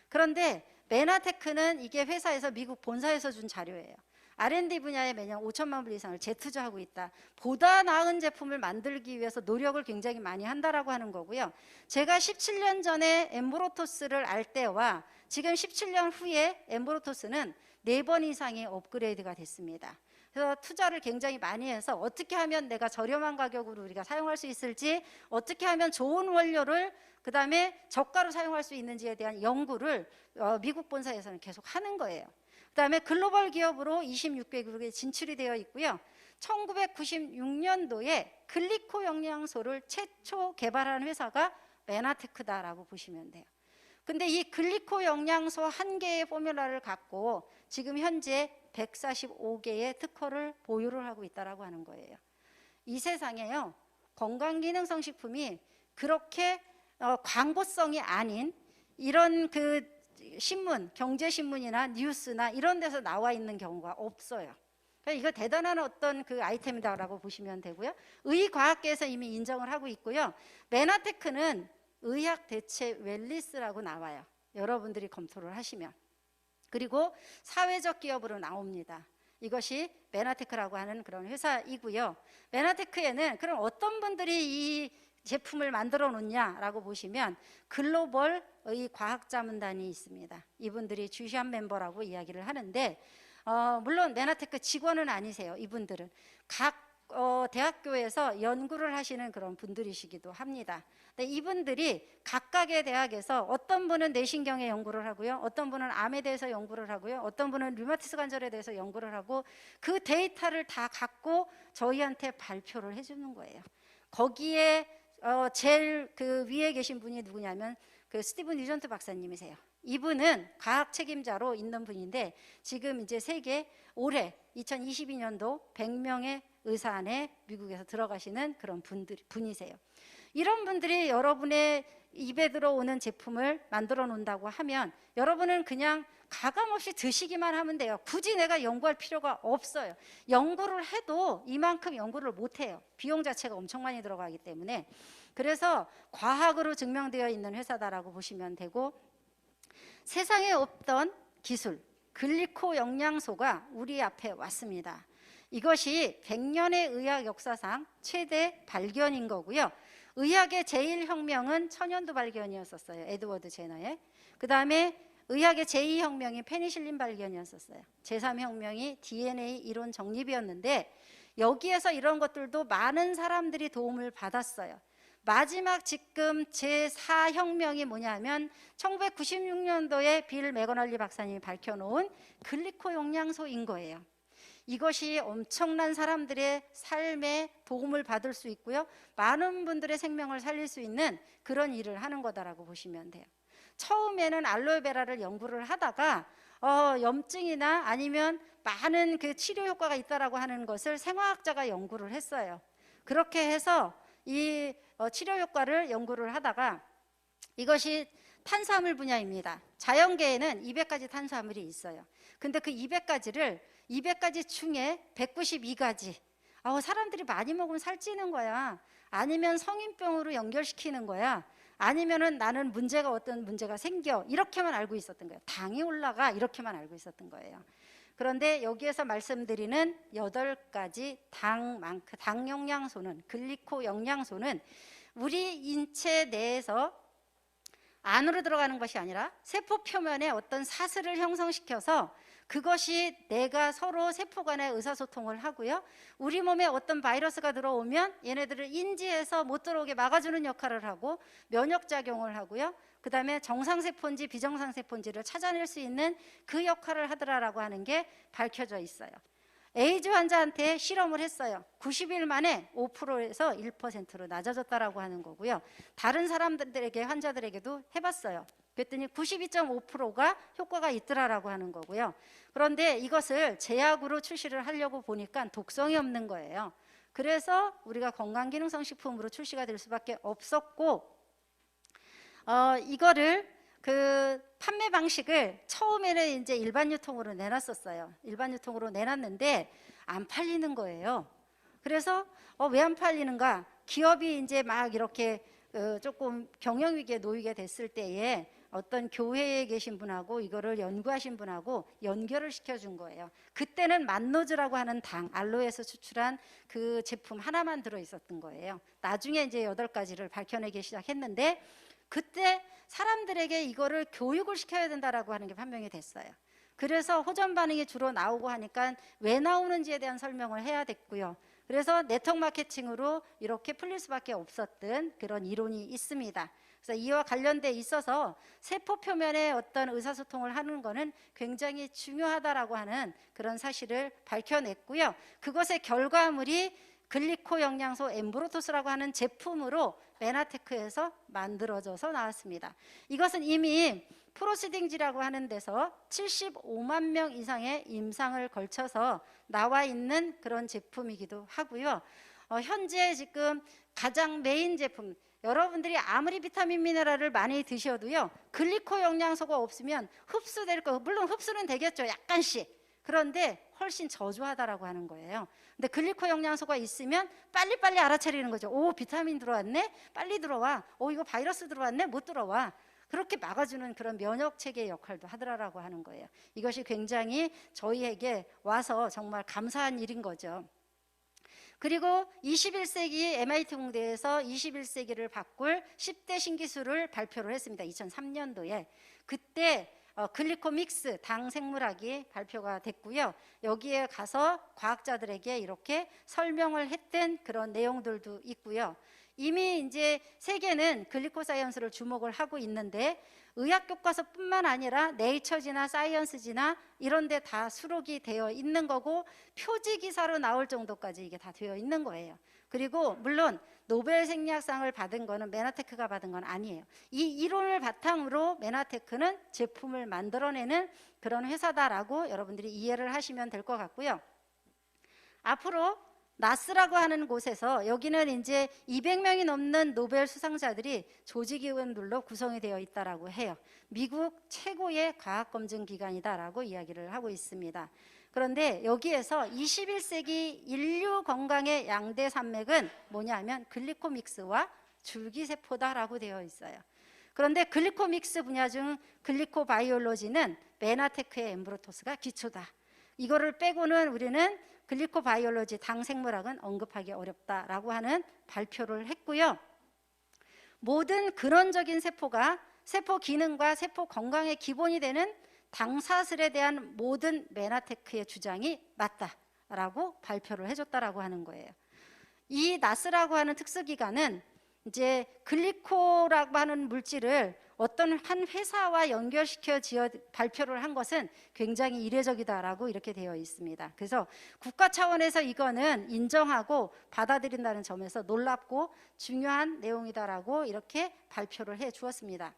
그런데 메나테크는 이게 회사에서 미국 본사에서 준 자료예요. R&D 분야에 매년 5천만 불 이상을 재투자하고 있다. 보다 나은 제품을 만들기 위해서 노력을 굉장히 많이 한다라고 하는 거고요. 제가 17년 전에 엠브로토스를 알 때와 지금 17년 후에 엠브로토스는 4번 이상의 업그레이드가 됐습니다. 그래서 투자를 굉장히 많이 해서 어떻게 하면 내가 저렴한 가격으로 우리가 사용할 수 있을지, 어떻게 하면 좋은 원료를 그 다음에 저가로 사용할 수 있는지에 대한 연구를 미국 본사에서는 계속 하는 거예요. 그 다음에 글로벌 기업으로 26개국에 진출이 되어 있고요. 1996년도에 글리코 영양소를 최초 개발한 회사가 메나테크다라고 보시면 돼요. 근데 이 글리코 영양소 한 개의 포뮬라를 갖고 지금 현재 145개의 특허를 보유를 하고 있다라고 하는 거예요. 이 세상에요, 건강기능성 식품이 그렇게 광고성이 아닌 이런 그 신문, 경제신문이나 뉴스나 이런 데서 나와 있는 경우가 없어요. 그러니까 이거 대단한 어떤 그 아이템이다라고 보시면 되고요. 의과학계에서 이미 인정을 하고 있고요. 메나테크는 의학 대체 웰리스라고 나와요. 여러분들이 검토를 하시면. 그리고 사회적 기업으로 나옵니다. 이것이 메나테크라고 하는 그런 회사이고요. 메나테크에는 그럼 어떤 분들이 이 제품을 만들어 놓냐라고 보시면 글로벌 과학자문단이 있습니다. 이분들이 주시한 멤버라고 이야기를 하는데 물론 메나테크 직원은 아니세요. 이분들은 각 대학교에서 연구를 하시는 그런 분들이시기도 합니다. 근데 이분들이 각각의 대학에서 어떤 분은 뇌신경에 연구를 하고요, 어떤 분은 암에 대해서 연구를 하고요, 어떤 분은 류마티스 관절에 대해서 연구를 하고 그 데이터를 다 갖고 저희한테 발표를 해주는 거예요. 거기에 제일 그 위에 계신 분이 누구냐면 그 스티븐 뉴전트 박사님이세요. 이분은 과학 책임자로 있는 분인데 지금 이제 세계 올해 2022년도 100명의 의사 안에 미국에서 들어가시는 그런 분이세요. 이런 분들이 여러분의 입에 들어오는 제품을 만들어 놓는다고 하면 여러분은 그냥 가감없이 드시기만 하면 돼요. 굳이 내가 연구할 필요가 없어요. 연구를 해도 이만큼 연구를 못해요. 비용 자체가 엄청 많이 들어가기 때문에. 그래서 과학으로 증명되어 있는 회사다라고 보시면 되고, 세상에 없던 기술, 글리코 영양소가 우리 앞에 왔습니다. 이것이 100년의 의학 역사상 최대 발견인 거고요. 의학의 제1혁명은 천연두 발견이었었어요. 에드워드 제너의. 그 다음에 의학의 제2혁명이 페니실린 발견이었었어요. 제3혁명이 DNA 이론 정립이었는데 여기에서 이런 것들도 많은 사람들이 도움을 받았어요. 마지막 지금 제4혁명이 뭐냐면 1996년도에 빌 맥거널리 박사님이 밝혀놓은 글리코 영양소인 거예요. 이것이 엄청난 사람들의 삶에 도움을 받을 수 있고요, 많은 분들의 생명을 살릴 수 있는 그런 일을 하는 거다라고 보시면 돼요. 처음에는 알로에베라를 연구를 하다가 염증이나 아니면 많은 그 치료 효과가 있다라고 하는 것을 생화학자가 연구를 했어요. 그렇게 해서 이 치료 효과를 연구를 하다가 이것이 탄수화물 분야입니다. 자연계에는 200가지 탄수화물이 있어요. 근데 그 200가지를 200가지 중에 192가지 사람들이 많이 먹으면 살찌는 거야. 아니면 성인병으로 연결시키는 거야. 아니면은 나는 어떤 문제가 생겨. 이렇게만 알고 있었던 거예요. 당이 올라가. 이렇게만 알고 있었던 거예요. 그런데 여기에서 말씀드리는 8가지 당 영양소는, 글리코 영양소는 우리 인체 내에서 안으로 들어가는 것이 아니라 세포 표면에 어떤 사슬을 형성시켜서 그것이 내가 서로 세포 간의 의사소통을 하고요. 우리 몸에 어떤 바이러스가 들어오면 얘네들을 인지해서 못 들어오게 막아주는 역할을 하고 면역작용을 하고요. 그 다음에 정상세포인지 비정상세포인지를 찾아낼 수 있는 그 역할을 하더라라고 하는 게 밝혀져 있어요. 에이즈 환자한테 실험을 했어요. 90일 만에 5%에서 1%로 낮아졌다라고 하는 거고요. 다른 환자들에게도 해봤어요. 그랬더니 92.5%가 효과가 있더라라고 하는 거고요. 그런데 이것을 제약으로 출시를 하려고 보니까 독성이 없는 거예요. 그래서 우리가 건강기능성 식품으로 출시가 될 수밖에 없었고, 이거를 판매 방식을 처음에는 이제 일반 유통으로 내놨었어요. 일반 유통으로 내놨는데 안 팔리는 거예요. 그래서 왜 안 팔리는가? 기업이 이제 막 이렇게 조금 경영 위기에 놓이게 됐을 때에 어떤 교회에 계신 분하고 이거를 연구하신 분하고 연결을 시켜준 거예요. 그때는 만노즈라고 하는 알로에서 추출한 그 제품 하나만 들어있었던 거예요. 나중에 이제 8가지를 밝혀내기 시작했는데 그때 사람들에게 이거를 교육을 시켜야 된다라고 하는 게 판명이 됐어요. 그래서 호전 반응이 주로 나오고 하니까 왜 나오는지에 대한 설명을 해야 됐고요. 그래서 네트워크 마케팅으로 이렇게 풀릴 수밖에 없었던 그런 이론이 있습니다. 그래서 이와 관련돼 있어서 세포 표면에 어떤 의사소통을 하는 것은 굉장히 중요하다라고 하는 그런 사실을 밝혀냈고요. 그것의 결과물이 글리코 영양소 엠브로토스라고 하는 제품으로 메나테크에서 만들어져서 나왔습니다. 이것은 이미 프로시딩지라고 하는 데서 75만 명 이상의 임상을 걸쳐서 나와 있는 그런 제품이기도 하고요. 현재 지금 가장 메인 제품, 여러분들이 아무리 비타민 미네랄을 많이 드셔도요, 글리코 영양소가 없으면 흡수될 거, 물론 흡수는 되겠죠, 약간씩. 그런데 훨씬 저조하다라고 하는 거예요. 근데 글리코 영양소가 있으면 빨리빨리 알아차리는 거죠. 오, 비타민 들어왔네? 빨리 들어와. 오, 이거 바이러스 들어왔네? 못 들어와. 그렇게 막아주는 그런 면역체계 역할도 하더라라고 하는 거예요. 이것이 굉장히 저희에게 와서 정말 감사한 일인 거죠. 그리고 21세기 MIT 공대에서 21세기를 바꿀 10대 신기술을 발표를 했습니다. 2003년도에. 그때 글리코믹스 당 생물학이 발표가 됐고요. 여기에 가서 과학자들에게 이렇게 설명을 했던 그런 내용들도 있고요. 이미 이제 세계는 글리코사이언스를 주목을 하고 있는데 의학 교과서뿐만 아니라 네이처지나 사이언스지나 이런 데 다 수록이 되어 있는 거고 표지 기사로 나올 정도까지 이게 다 되어 있는 거예요. 그리고 물론 노벨 생리학상을 받은 거는 메나테크가 받은 건 아니에요. 이 이론을 바탕으로 메나테크는 제품을 만들어내는 그런 회사다라고 여러분들이 이해를 하시면 될 것 같고요. 앞으로 나스라고 하는 곳에서 여기는 이제 200명이 넘는 노벨 수상자들이 조직위원들로 구성이 되어 있다라고 해요. 미국 최고의 과학검증 기관이다라고 이야기를 하고 있습니다. 그런데 여기에서 21세기 인류 건강의 양대 산맥은 뭐냐면 글리코믹스와 줄기세포다라고 되어 있어요. 그런데 글리코믹스 분야 중 글리코바이올로지는 메나테크의 엠브로토스가 기초다. 이거를 빼고는 우리는 글리코바이올로지 당생물학은 언급하기 어렵다라고 하는 발표를 했고요. 모든 근원적인 세포가 세포 기능과 세포 건강의 기본이 되는 당사슬에 대한 모든 메나테크의 주장이 맞다라고 발표를 해줬다라고 하는 거예요. 이 나스라고 하는 특수기관은 이제 글리코라고 하는 물질을 어떤 한 회사와 연결시켜 발표를 한 것은 굉장히 이례적이다라고 이렇게 되어 있습니다. 그래서 국가 차원에서 이거는 인정하고 받아들인다는 점에서 놀랍고 중요한 내용이다라고 이렇게 발표를 해 주었습니다.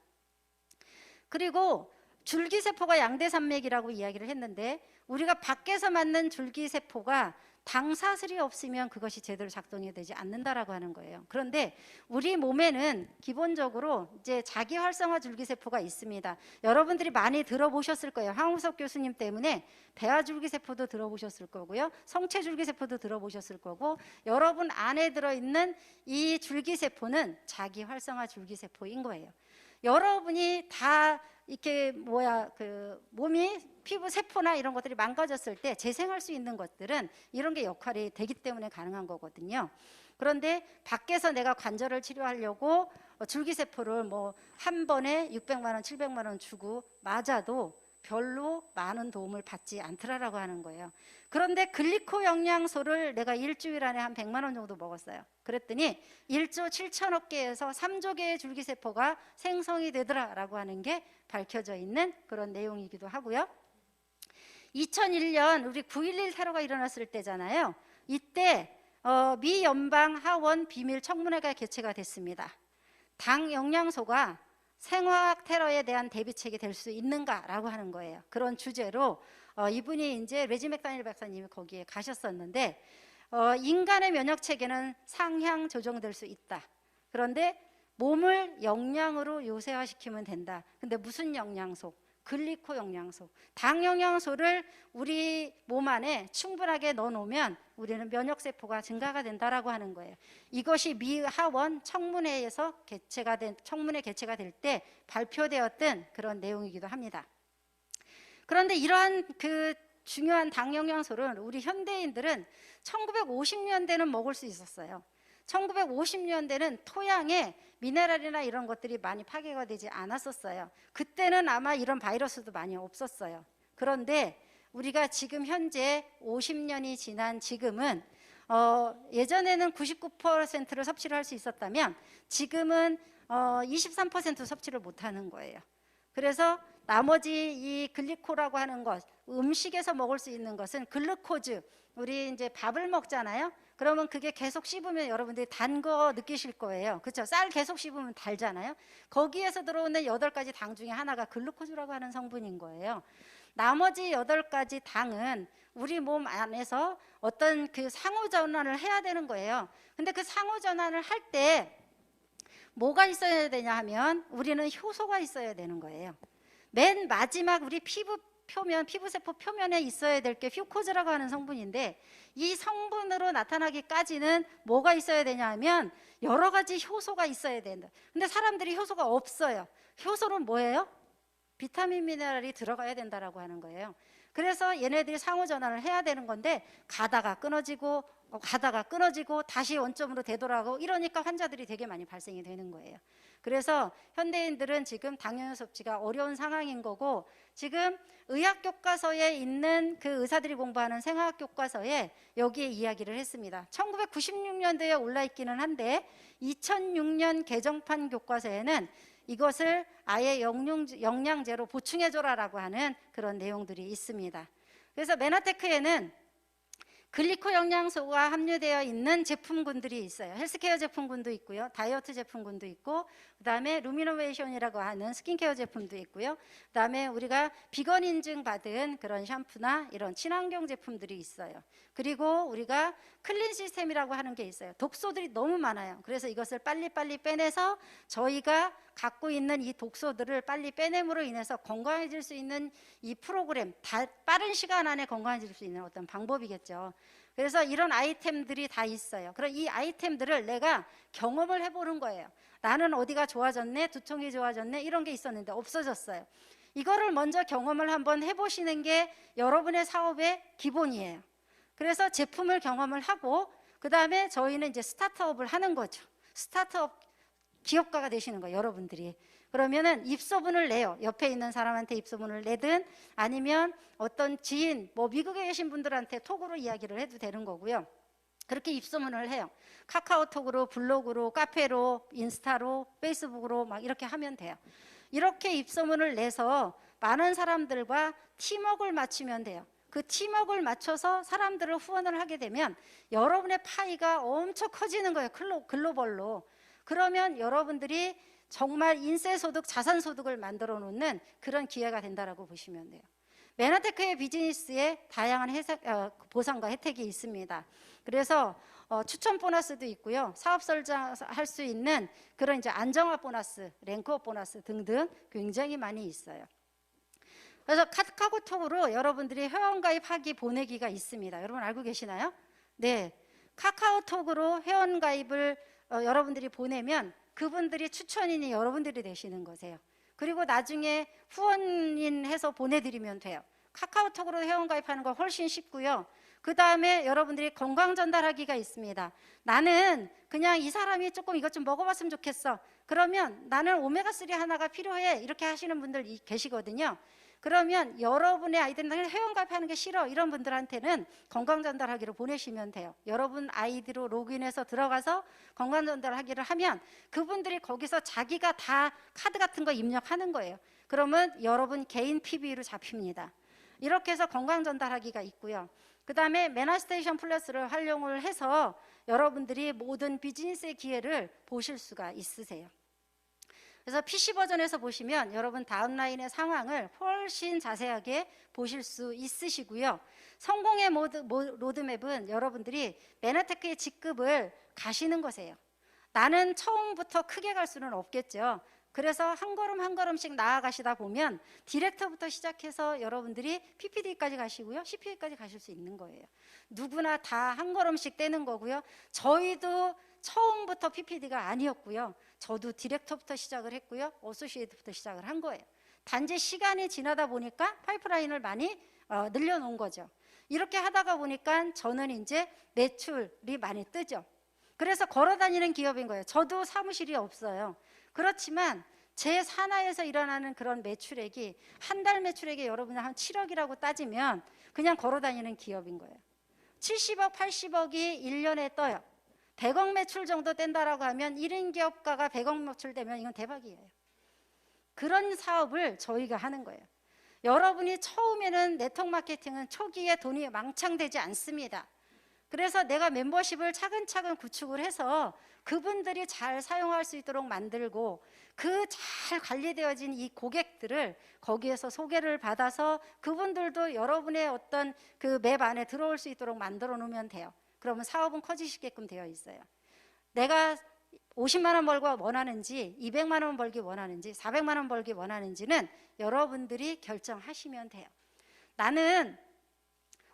그리고 줄기세포가 양대산맥이라고 이야기를 했는데 우리가 밖에서 맞는 줄기세포가 당사슬이 없으면 그것이 제대로 작동이 되지 않는다라고 하는 거예요. 그런데 우리 몸에는 기본적으로 이제 자기 활성화 줄기세포가 있습니다. 여러분들이 많이 들어보셨을 거예요. 황우석 교수님 때문에 배아 줄기세포도 들어보셨을 거고요. 성체 줄기세포도 들어보셨을 거고, 여러분 안에 들어있는 이 줄기세포는 자기 활성화 줄기세포인 거예요. 여러분이 다 이렇게 몸이 피부 세포나 이런 것들이 망가졌을 때 재생할 수 있는 것들은 이런 게 역할이 되기 때문에 가능한 거거든요. 그런데 밖에서 내가 관절을 치료하려고 줄기세포를 뭐 한 번에 600만 원, 700만 원 주고 맞아도 별로 많은 도움을 받지 않더라라고 하는 거예요. 그런데 글리코 영양소를 내가 일주일 안에 한 100만 원 정도 먹었어요. 그랬더니 1조 7천억 개에서 3조 개의 줄기세포가 생성이 되더라라고 하는 게 밝혀져 있는 그런 내용이기도 하고요. 2001년 우리 9.11 테러가 일어났을 때잖아요. 이때 미 연방 하원 비밀 청문회가 개최가 됐습니다. 당 영양소가 생화학 테러에 대한 대비책이 될 수 있는가라고 하는 거예요. 그런 주제로 이분이 이제 레지 맥다니엘 박사님이 거기에 가셨었는데, 인간의 면역 체계는 상향 조정될 수 있다. 그런데 몸을 영양으로 요새화시키면 된다. 근데 무슨 영양소? 글리코 영양소, 당 영양소를 우리 몸 안에 충분하게 넣어놓으면 우리는 면역세포가 증가가 된다라고 하는 거예요. 이것이 미 하원 청문회에서 청문회 개최가 될 때 발표되었던 그런 내용이기도 합니다. 그런데 이러한 그 중요한 당 영양소를 우리 현대인들은 1950년대는 먹을 수 있었어요. 1950년대는 토양에 미네랄이나 이런 것들이 많이 파괴가 되지 않았었어요. 그때는 아마 이런 바이러스도 많이 없었어요. 그런데 우리가 지금 현재 50년이 지난 지금은 예전에는 99%를 섭취를 할 수 있었다면 지금은 23% 섭취를 못하는 거예요. 그래서 나머지 이 글리코라고 하는 것, 음식에서 먹을 수 있는 것은 글루코즈, 우리 이제 밥을 먹잖아요. 그러면 그게 계속 씹으면 여러분들이 단 거 느끼실 거예요. 그렇죠? 쌀 계속 씹으면 달잖아요. 거기에서 들어오는 8가지 당 중에 하나가 글루코즈라고 하는 성분인 거예요. 나머지 8가지 당은 우리 몸 안에서 어떤 그 상호전환을 해야 되는 거예요. 근데 그 상호전환을 할 때 뭐가 있어야 되냐 하면 우리는 효소가 있어야 되는 거예요. 맨 마지막 우리 피부세포 표면에 있어야 될 게 퓨코즈라고 하는 성분인데, 이 성분으로 나타나기까지는 뭐가 있어야 되냐 하면 여러 가지 효소가 있어야 된다. 근데 사람들이 효소가 없어요. 효소는 뭐예요? 비타민 미네랄이 들어가야 된다라고 하는 거예요. 그래서 얘네들이 상호전환을 해야 되는 건데 가다가 끊어지고 다시 원점으로 되돌아가고 이러니까 환자들이 되게 많이 발생이 되는 거예요. 그래서 현대인들은 지금 당뇨 섭취가 어려운 상황인 거고, 지금 의학 교과서에 있는 그 의사들이 공부하는 생화학 교과서에 여기에 이야기를 했습니다. 1996년도에 올라 있기는 한데 2006년 개정판 교과서에는 이것을 아예 영양제로 보충해줘라라고 하는 그런 내용들이 있습니다. 그래서 메나테크에는 글리코 영양소가 함유되어 있는 제품군들이 있어요. 헬스케어 제품군도 있고요, 다이어트 제품군도 있고, 그 다음에 루미노베이션이라고 하는 스킨케어 제품도 있고요, 그 다음에 우리가 비건 인증 받은 그런 샴푸나 이런 친환경 제품들이 있어요. 그리고 우리가 클린 시스템이라고 하는 게 있어요. 독소들이 너무 많아요. 그래서 이것을 빨리빨리 빼내서 저희가 갖고 있는 이 독소들을 빨리 빼냄으로 인해서 건강해질 수 있는 이 프로그램, 빠른 시간 안에 건강해질 수 있는 어떤 방법이겠죠. 그래서 이런 아이템들이 다 있어요. 그럼 이 아이템들을 내가 경험을 해보는 거예요. 나는 어디가 좋아졌네, 두통이 좋아졌네, 이런 게 있었는데 없어졌어요. 이거를 먼저 경험을 한번 해보시는 게 여러분의 사업의 기본이에요. 그래서 제품을 경험을 하고 그 다음에 저희는 이제 스타트업을 하는 거죠. 스타트업 기업가가 되시는 거예요, 여러분들이. 그러면은 입소문을 내요. 옆에 있는 사람한테 입소문을 내든 아니면 어떤 지인, 뭐 미국에 계신 분들한테 톡으로 이야기를 해도 되는 거고요. 그렇게 입소문을 해요. 카카오톡으로, 블로그로, 카페로, 인스타로, 페이스북으로 막 이렇게 하면 돼요. 이렇게 입소문을 내서 많은 사람들과 팀워크를 맞추면 돼요. 그 팀워크를 맞춰서 사람들을 후원을 하게 되면 여러분의 파이가 엄청 커지는 거예요, 글로벌로. 그러면 여러분들이 정말 인세소득, 자산소득을 만들어 놓는 그런 기회가 된다라고 보시면 돼요. 메나테크의 비즈니스에 다양한 보상과 혜택이 있습니다. 그래서 추천 보너스도 있고요. 사업 설정할 수 있는 그런 이제 안정화 보너스, 랭크업 보너스 등등 굉장히 많이 있어요. 그래서 카카오톡으로 여러분들이 회원가입하기 보내기가 있습니다. 여러분 알고 계시나요? 네. 카카오톡으로 회원가입을 여러분들이 보내면 그분들이 추천인이 여러분들이 되시는 거세요. 그리고 나중에 후원인 해서 보내드리면 돼요. 카카오톡으로 회원가입하는 거 훨씬 쉽고요. 그 다음에 여러분들이 건강 전달하기가 있습니다. 나는 그냥 이 사람이 조금 이것 좀 먹어봤으면 좋겠어. 그러면 나는 오메가3 하나가 필요해. 이렇게 하시는 분들 계시거든요. 그러면 여러분의 아이들은 회원가입하는 게 싫어 이런 분들한테는 건강 전달하기로 보내시면 돼요. 여러분 아이디로 로그인해서 들어가서 건강 전달하기를 하면 그분들이 거기서 자기가 다 카드 같은 거 입력하는 거예요. 그러면 여러분 개인 PB로 잡힙니다. 이렇게 해서 건강 전달하기가 있고요. 그 다음에 메나스테이션 플러스를 활용을 해서 여러분들이 모든 비즈니스의 기회를 보실 수가 있으세요. 그래서 PC 버전에서 보시면 여러분 다운라인의 상황을 훨씬 자세하게 보실 수 있으시고요. 성공의 로드맵은 여러분들이 메나테크의 직급을 가시는 것이에요. 나는 처음부터 크게 갈 수는 없겠죠. 그래서 한 걸음 한 걸음씩 나아가시다 보면 디렉터부터 시작해서 여러분들이 PPD까지 가시고요. CPA까지 가실 수 있는 거예요. 누구나 다 한 걸음씩 떼는 거고요. 저희도 처음부터 PPD가 아니었고요. 저도 디렉터부터 시작을 했고요. 어소시에이트부터 시작을 한 거예요. 단지 시간이 지나다 보니까 파이프라인을 많이 늘려놓은 거죠. 이렇게 하다가 보니까 저는 이제 매출이 많이 뜨죠. 그래서 걸어다니는 기업인 거예요. 저도 사무실이 없어요. 그렇지만 제 산하에서 일어나는 그런 매출액이 한 달 매출액이 여러분이 한 7억이라고 따지면 그냥 걸어다니는 기업인 거예요. 70억, 80억이 1년에 떠요. 100억 매출 정도 뗀다라고 하면 1인 기업가가 100억 매출 되면 이건 대박이에요. 그런 사업을 저희가 하는 거예요. 여러분이 처음에는 네트워크 마케팅은 초기에 돈이 망창되지 않습니다. 그래서 내가 멤버십을 차근차근 구축을 해서 그분들이 잘 사용할 수 있도록 만들고 그 잘 관리되어진 이 고객들을 거기에서 소개를 받아서 그분들도 여러분의 어떤 그 맵 안에 들어올 수 있도록 만들어 놓으면 돼요. 그러면 사업은 커지시게끔 되어 있어요. 내가 50만 원 벌기 원하는지 200만 원 벌기 원하는지 400만 원 벌기 원하는지는 여러분들이 결정하시면 돼요. 나는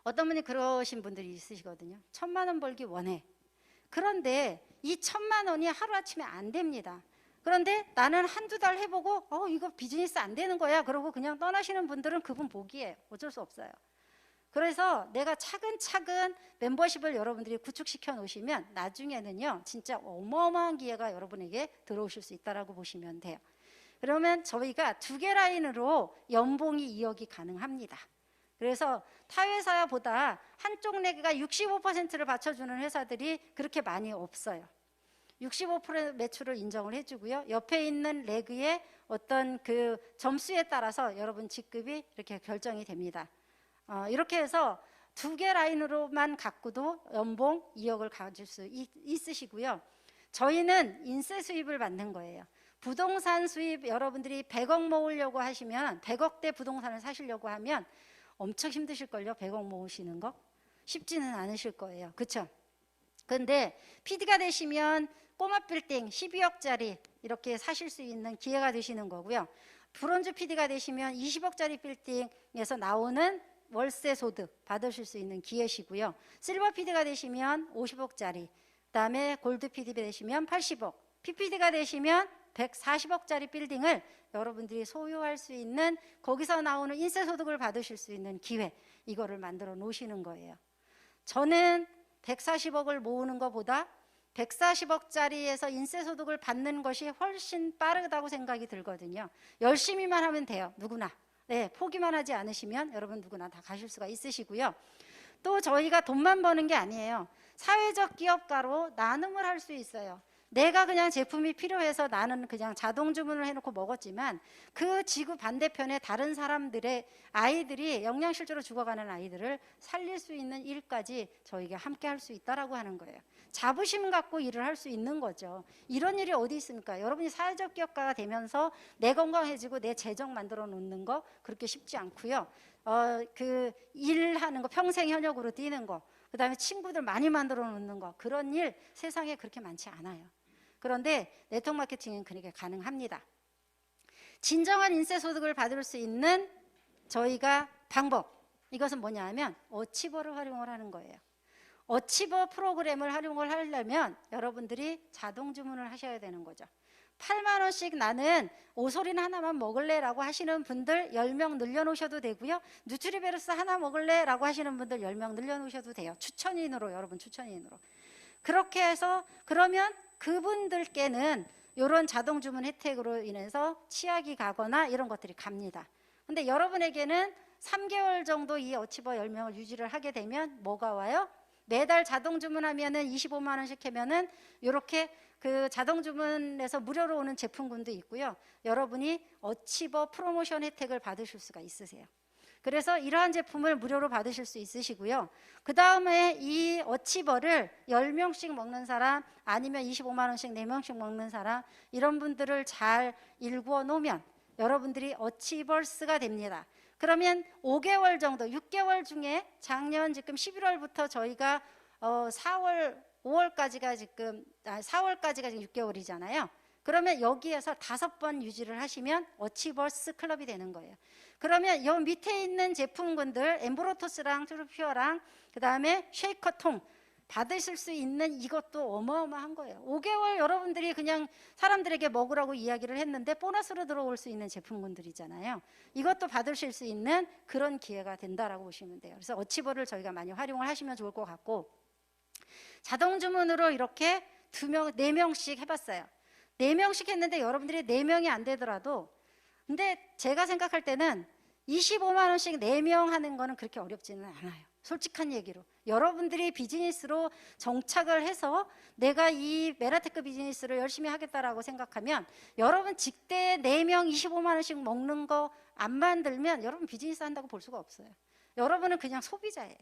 어떤 분이 그러신 분들이 있으시거든요. 1000만 원 벌기 원해. 그런데 이 1000만 원이 하루아침에 안 됩니다. 그런데 나는 한두 달 해보고 이거 비즈니스 안 되는 거야. 그러고 그냥 떠나시는 분들은 그분 복이에요. 어쩔 수 없어요. 그래서 내가 차근차근 멤버십을 여러분들이 구축시켜 놓으시면 나중에는요 진짜 어마어마한 기회가 여러분에게 들어오실 수 있다고 보시면 돼요. 그러면 저희가 2개 라인으로 연봉이 2억이 가능합니다. 그래서 타 회사보다 한쪽 레그가 65%를 받쳐주는 회사들이 그렇게 많이 없어요. 65% 매출을 인정을 해주고요. 옆에 있는 레그의 어떤 그 점수에 따라서 여러분 직급이 이렇게 결정이 됩니다. 이렇게 해서 2개 라인으로만 갖고도 연봉 2억을 가질 수 있으시고요. 저희는 인세 수입을 받는 거예요. 부동산 수입 여러분들이 100억 모으려고 하시면 100억대 부동산을 사시려고 하면 엄청 힘드실걸요. 100억 모으시는 거 쉽지는 않으실 거예요. 그렇죠? 근데 PD가 되시면 꼬마 빌딩 12억짜리 이렇게 사실 수 있는 기회가 되시는 거고요. 브론즈 PD가 되시면 20억짜리 빌딩에서 나오는 월세 소득 받으실 수 있는 기회시고요. 실버 PD가 되시면 50억짜리, 그다음에 골드 PD 되시면 80억, PPD가 되시면 140억짜리 빌딩을 여러분들이 소유할 수 있는 거기서 나오는 인세 소득을 받으실 수 있는 기회, 이거를 만들어 놓으시는 거예요. 저는 140억을 모으는 것보다 140억짜리에서 인세 소득을 받는 것이 훨씬 빠르다고 생각이 들거든요. 열심히만 하면 돼요. 누구나. 네, 포기만 하지 않으시면 여러분 누구나 다 가실 수가 있으시고요. 또 저희가 돈만 버는 게 아니에요. 사회적 기업가로 나눔을 할 수 있어요. 내가 그냥 제품이 필요해서 나는 그냥 자동 주문을 해놓고 먹었지만 그 지구 반대편에 다른 사람들의 아이들이 영양실조로 죽어가는 아이들을 살릴 수 있는 일까지 저희가 함께 할 수 있다라고 하는 거예요. 자부심 갖고 일을 할 수 있는 거죠. 이런 일이 어디 있습니까? 여러분이 사회적 기업가가 되면서 내 건강해지고 내 재정 만들어 놓는 거 그렇게 쉽지 않고요. 그 일하는 거, 평생 현역으로 뛰는 거, 그다음에 친구들 많이 만들어 놓는 거, 그런 일 세상에 그렇게 많지 않아요. 그런데 네트워크 마케팅은 그렇게 가능합니다. 진정한 인쇄소득을 받을 수 있는 저희가 방법, 이것은 뭐냐 하면 어치버를 활용을 하는 거예요. 어치버 프로그램을 활용을 하려면 여러분들이 자동 주문을 하셔야 되는 거죠. 8만 원씩 나는 오솔인 하나만 먹을래 라고 하시는 분들 10명 늘려놓으셔도 되고요. 누트리베르스 하나 먹을래 라고 하시는 분들 10명 늘려놓으셔도 돼요. 추천인으로, 여러분 추천인으로. 그렇게 해서 그러면 그분들께는 이런 자동 주문 혜택으로 인해서 치약이 가거나 이런 것들이 갑니다. 근데 여러분에게는 3개월 정도 이 어치버 10명을 유지를 하게 되면 뭐가 와요? 매달 자동 주문하면은 25만 원씩 하면은 이렇게 그 자동 주문에서 무료로 오는 제품군도 있고요. 여러분이 어치버 프로모션 혜택을 받으실 수가 있으세요. 그래서 이러한 제품을 무료로 받으실 수 있으시고요. 그 다음에 이 어치버를 10명씩 먹는 사람, 아니면 25만 원씩 4명씩 먹는 사람, 이런 분들을 잘 일구어 놓으면 여러분들이 어치버스가 됩니다. 그러면 5개월 정도, 6개월 중에 작년 지금 11월부터 저희가 5월까지가 지금 6개월이잖아요. 그러면 여기에서 5번 유지를 하시면 어치버스 클럽이 되는 거예요. 그러면 여 밑에 있는 제품군들 엠브로토스랑 트루퓨어랑 그 다음에 쉐이커통 받으실 수 있는 이것도 어마어마한 거예요. 5개월 여러분들이 그냥 사람들에게 먹으라고 이야기를 했는데 보너스로 들어올 수 있는 제품군들이잖아요. 이것도 받으실 수 있는 그런 기회가 된다라고 보시면 돼요. 그래서 어치버를 저희가 많이 활용을 하시면 좋을 것 같고, 자동 주문으로 이렇게 2명, 4명씩 해봤어요. 4명씩 했는데 여러분들이 4명이 안 되더라도, 근데 제가 생각할 때는 25만 원씩 4명 하는 거는 그렇게 어렵지는 않아요. 솔직한 얘기로 여러분들이 비즈니스로 정착을 해서 내가 이 메라테크 비즈니스를 열심히 하겠다라고 생각하면 여러분 직대 4명 25만 원씩 먹는 거 안 만들면 여러분 비즈니스 한다고 볼 수가 없어요. 여러분은 그냥 소비자예요.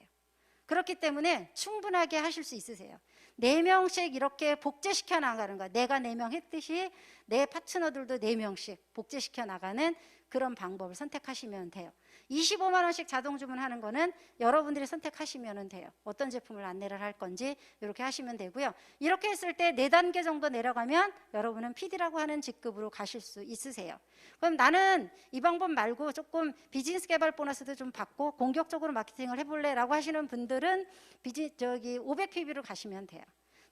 그렇기 때문에 충분하게 하실 수 있으세요. 4명씩 이렇게 복제시켜 나가는 거예요. 내가 4명 했듯이 내 파트너들도 4명씩 복제시켜 나가는 그런 방법을 선택하시면 돼요. 25만 원씩 자동 주문하는 거는 여러분들이 선택하시면 돼요. 어떤 제품을 안내를 할 건지 이렇게 하시면 되고요. 이렇게 했을 때 4단계 정도 내려가면 여러분은 PD라고 하는 직급으로 가실 수 있으세요. 그럼 나는 이 방법 말고 조금 비즈니스 개발 보너스도 좀 받고 공격적으로 마케팅을 해볼래 라고 하시는 분들은 500PB로 가시면 돼요.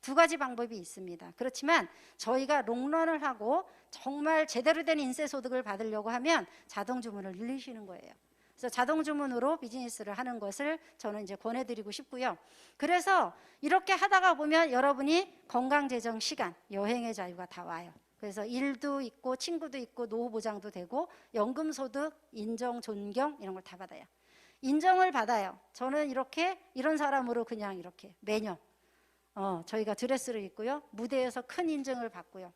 2가지 방법이 있습니다. 그렇지만 저희가 롱런을 하고 정말 제대로 된 인쇄 소득을 받으려고 하면 자동 주문을 늘리시는 거예요. 그래서 자동 주문으로 비즈니스를 하는 것을 저는 이제 권해드리고 싶고요. 그래서 이렇게 하다가 보면 여러분이 건강 재정 시간, 여행의 자유가 다 와요. 그래서 일도 있고 친구도 있고 노후 보장도 되고 연금 소득, 인정, 존경 이런 걸 다 받아요. 인정을 받아요. 저는 이렇게 이런 사람으로 그냥 이렇게 매년 저희가 드레스를 입고요. 무대에서 큰 인증을 받고요.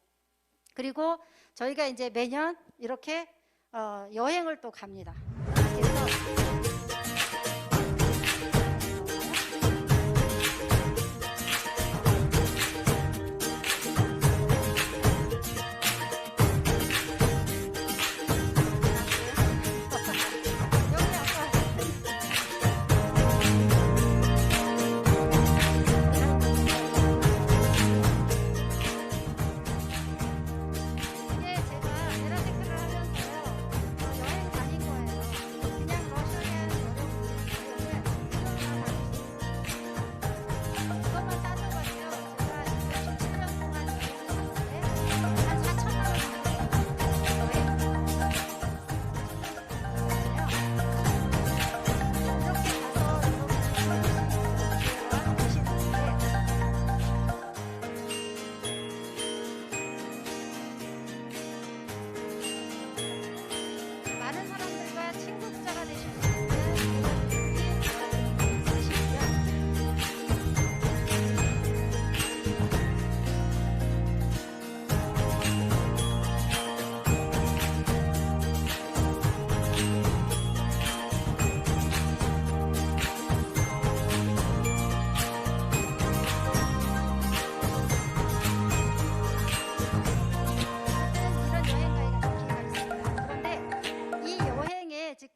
그리고 저희가 이제 매년 이렇게 여행을 또 갑니다. 그래서 이게 제가 메라테크를 하면서요 여행 다닌 거예요. 그냥 러시아에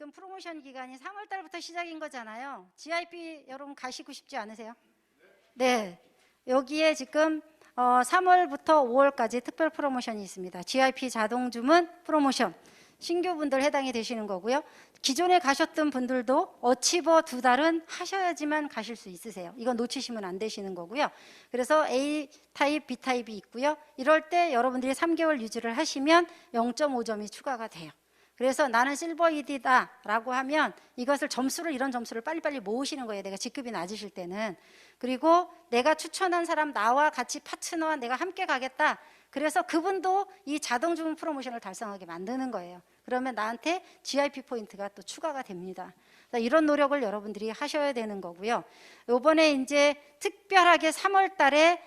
지금 프로모션 기간이 3월 달부터 시작인 거잖아요. GIP 여러분 가시고 싶지 않으세요? 네. 여기에 지금 3월부터 5월까지 특별 프로모션이 있습니다. GIP 자동 주문 프로모션. 신규 분들 해당이 되시는 거고요. 기존에 가셨던 분들도 어치버 2달은 하셔야지만 가실 수 있으세요. 이건 놓치시면 안 되시는 거고요. 그래서 A 타입, B 타입이 있고요. 이럴 때 여러분들이 3개월 유지를 하시면 0.5점이 추가가 돼요. 그래서 나는 실버 ED다 라고 하면 이것을 이런 점수를 빨리빨리 모으시는 거예요. 내가 직급이 낮으실 때는. 그리고 내가 추천한 사람, 나와 같이 파트너와 내가 함께 가겠다. 그래서 그분도 이 자동 주문 프로모션을 달성하게 만드는 거예요. 그러면 나한테 GIP 포인트가 또 추가가 됩니다. 이런 노력을 여러분들이 하셔야 되는 거고요. 요번에 이제 특별하게 3월 달에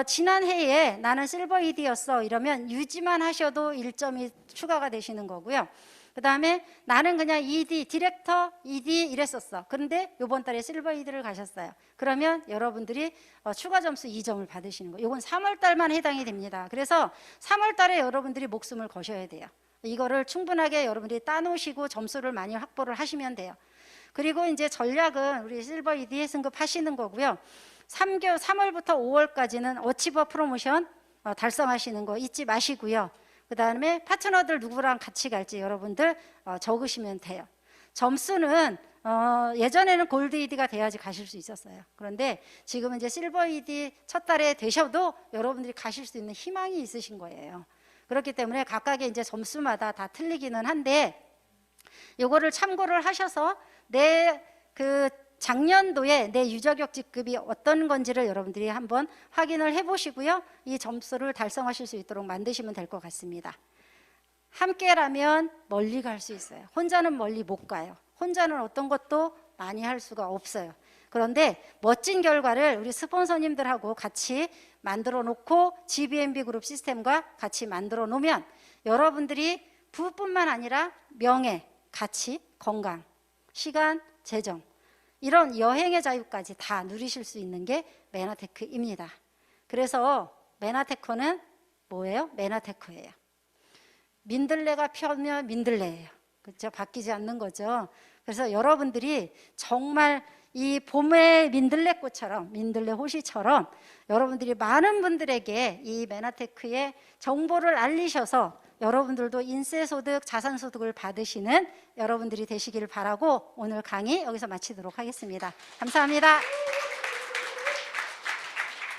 지난해에 나는 실버 ED였어 이러면 유지만 하셔도 1점이 추가가 되시는 거고요. 그 다음에 나는 그냥 ED, 디렉터 ED 이랬었어. 그런데 요번 달에 실버 ED를 가셨어요. 그러면 여러분들이 추가 점수 2점을 받으시는 거예요. 이건 3월 달만 해당이 됩니다. 그래서 3월 달에 여러분들이 목숨을 거셔야 돼요. 이거를 충분하게 여러분들이 따놓으시고 점수를 많이 확보를 하시면 돼요. 그리고 이제 전략은 우리 실버 ED 승급하시는 거고요. 3월부터 5월까지는 어치버 프로모션 달성하시는 거 잊지 마시고요. 그 다음에 파트너들 누구랑 같이 갈지 여러분들 적으시면 돼요. 점수는 예전에는 골드 ED가 돼야지 가실 수 있었어요. 그런데 지금은 이제 실버 ED 첫 달에 되셔도 여러분들이 가실 수 있는 희망이 있으신 거예요. 그렇기 때문에 각각의 이제 점수마다 다 틀리기는 한데 요거를 참고를 하셔서 내 작년도에 내 유자격 직급이 어떤 건지를 여러분들이 한번 확인을 해보시고요. 이 점수를 달성하실 수 있도록 만드시면 될 것 같습니다. 함께라면 멀리 갈 수 있어요. 혼자는 멀리 못 가요. 혼자는 어떤 것도 많이 할 수가 없어요. 그런데 멋진 결과를 우리 스폰서님들하고 같이 만들어 놓고 GBNB 그룹 시스템과 같이 만들어 놓으면 여러분들이 부뿐만 아니라 명예, 가치, 건강, 시간, 재정 이런 여행의 자유까지 다 누리실 수 있는 게 메나테크입니다. 그래서 메나테크는 뭐예요? 메나테크예요. 민들레가 펴면 민들레예요. 그렇죠? 바뀌지 않는 거죠. 그래서 여러분들이 정말 이 봄의 민들레꽃처럼 민들레 호시처럼 여러분들이 많은 분들에게 이 메나테크의 정보를 알리셔서 여러분들도 인세소득, 자산소득을 받으시는 여러분들이 되시기를 바라고 오늘 강의 여기서 마치도록 하겠습니다. 감사합니다.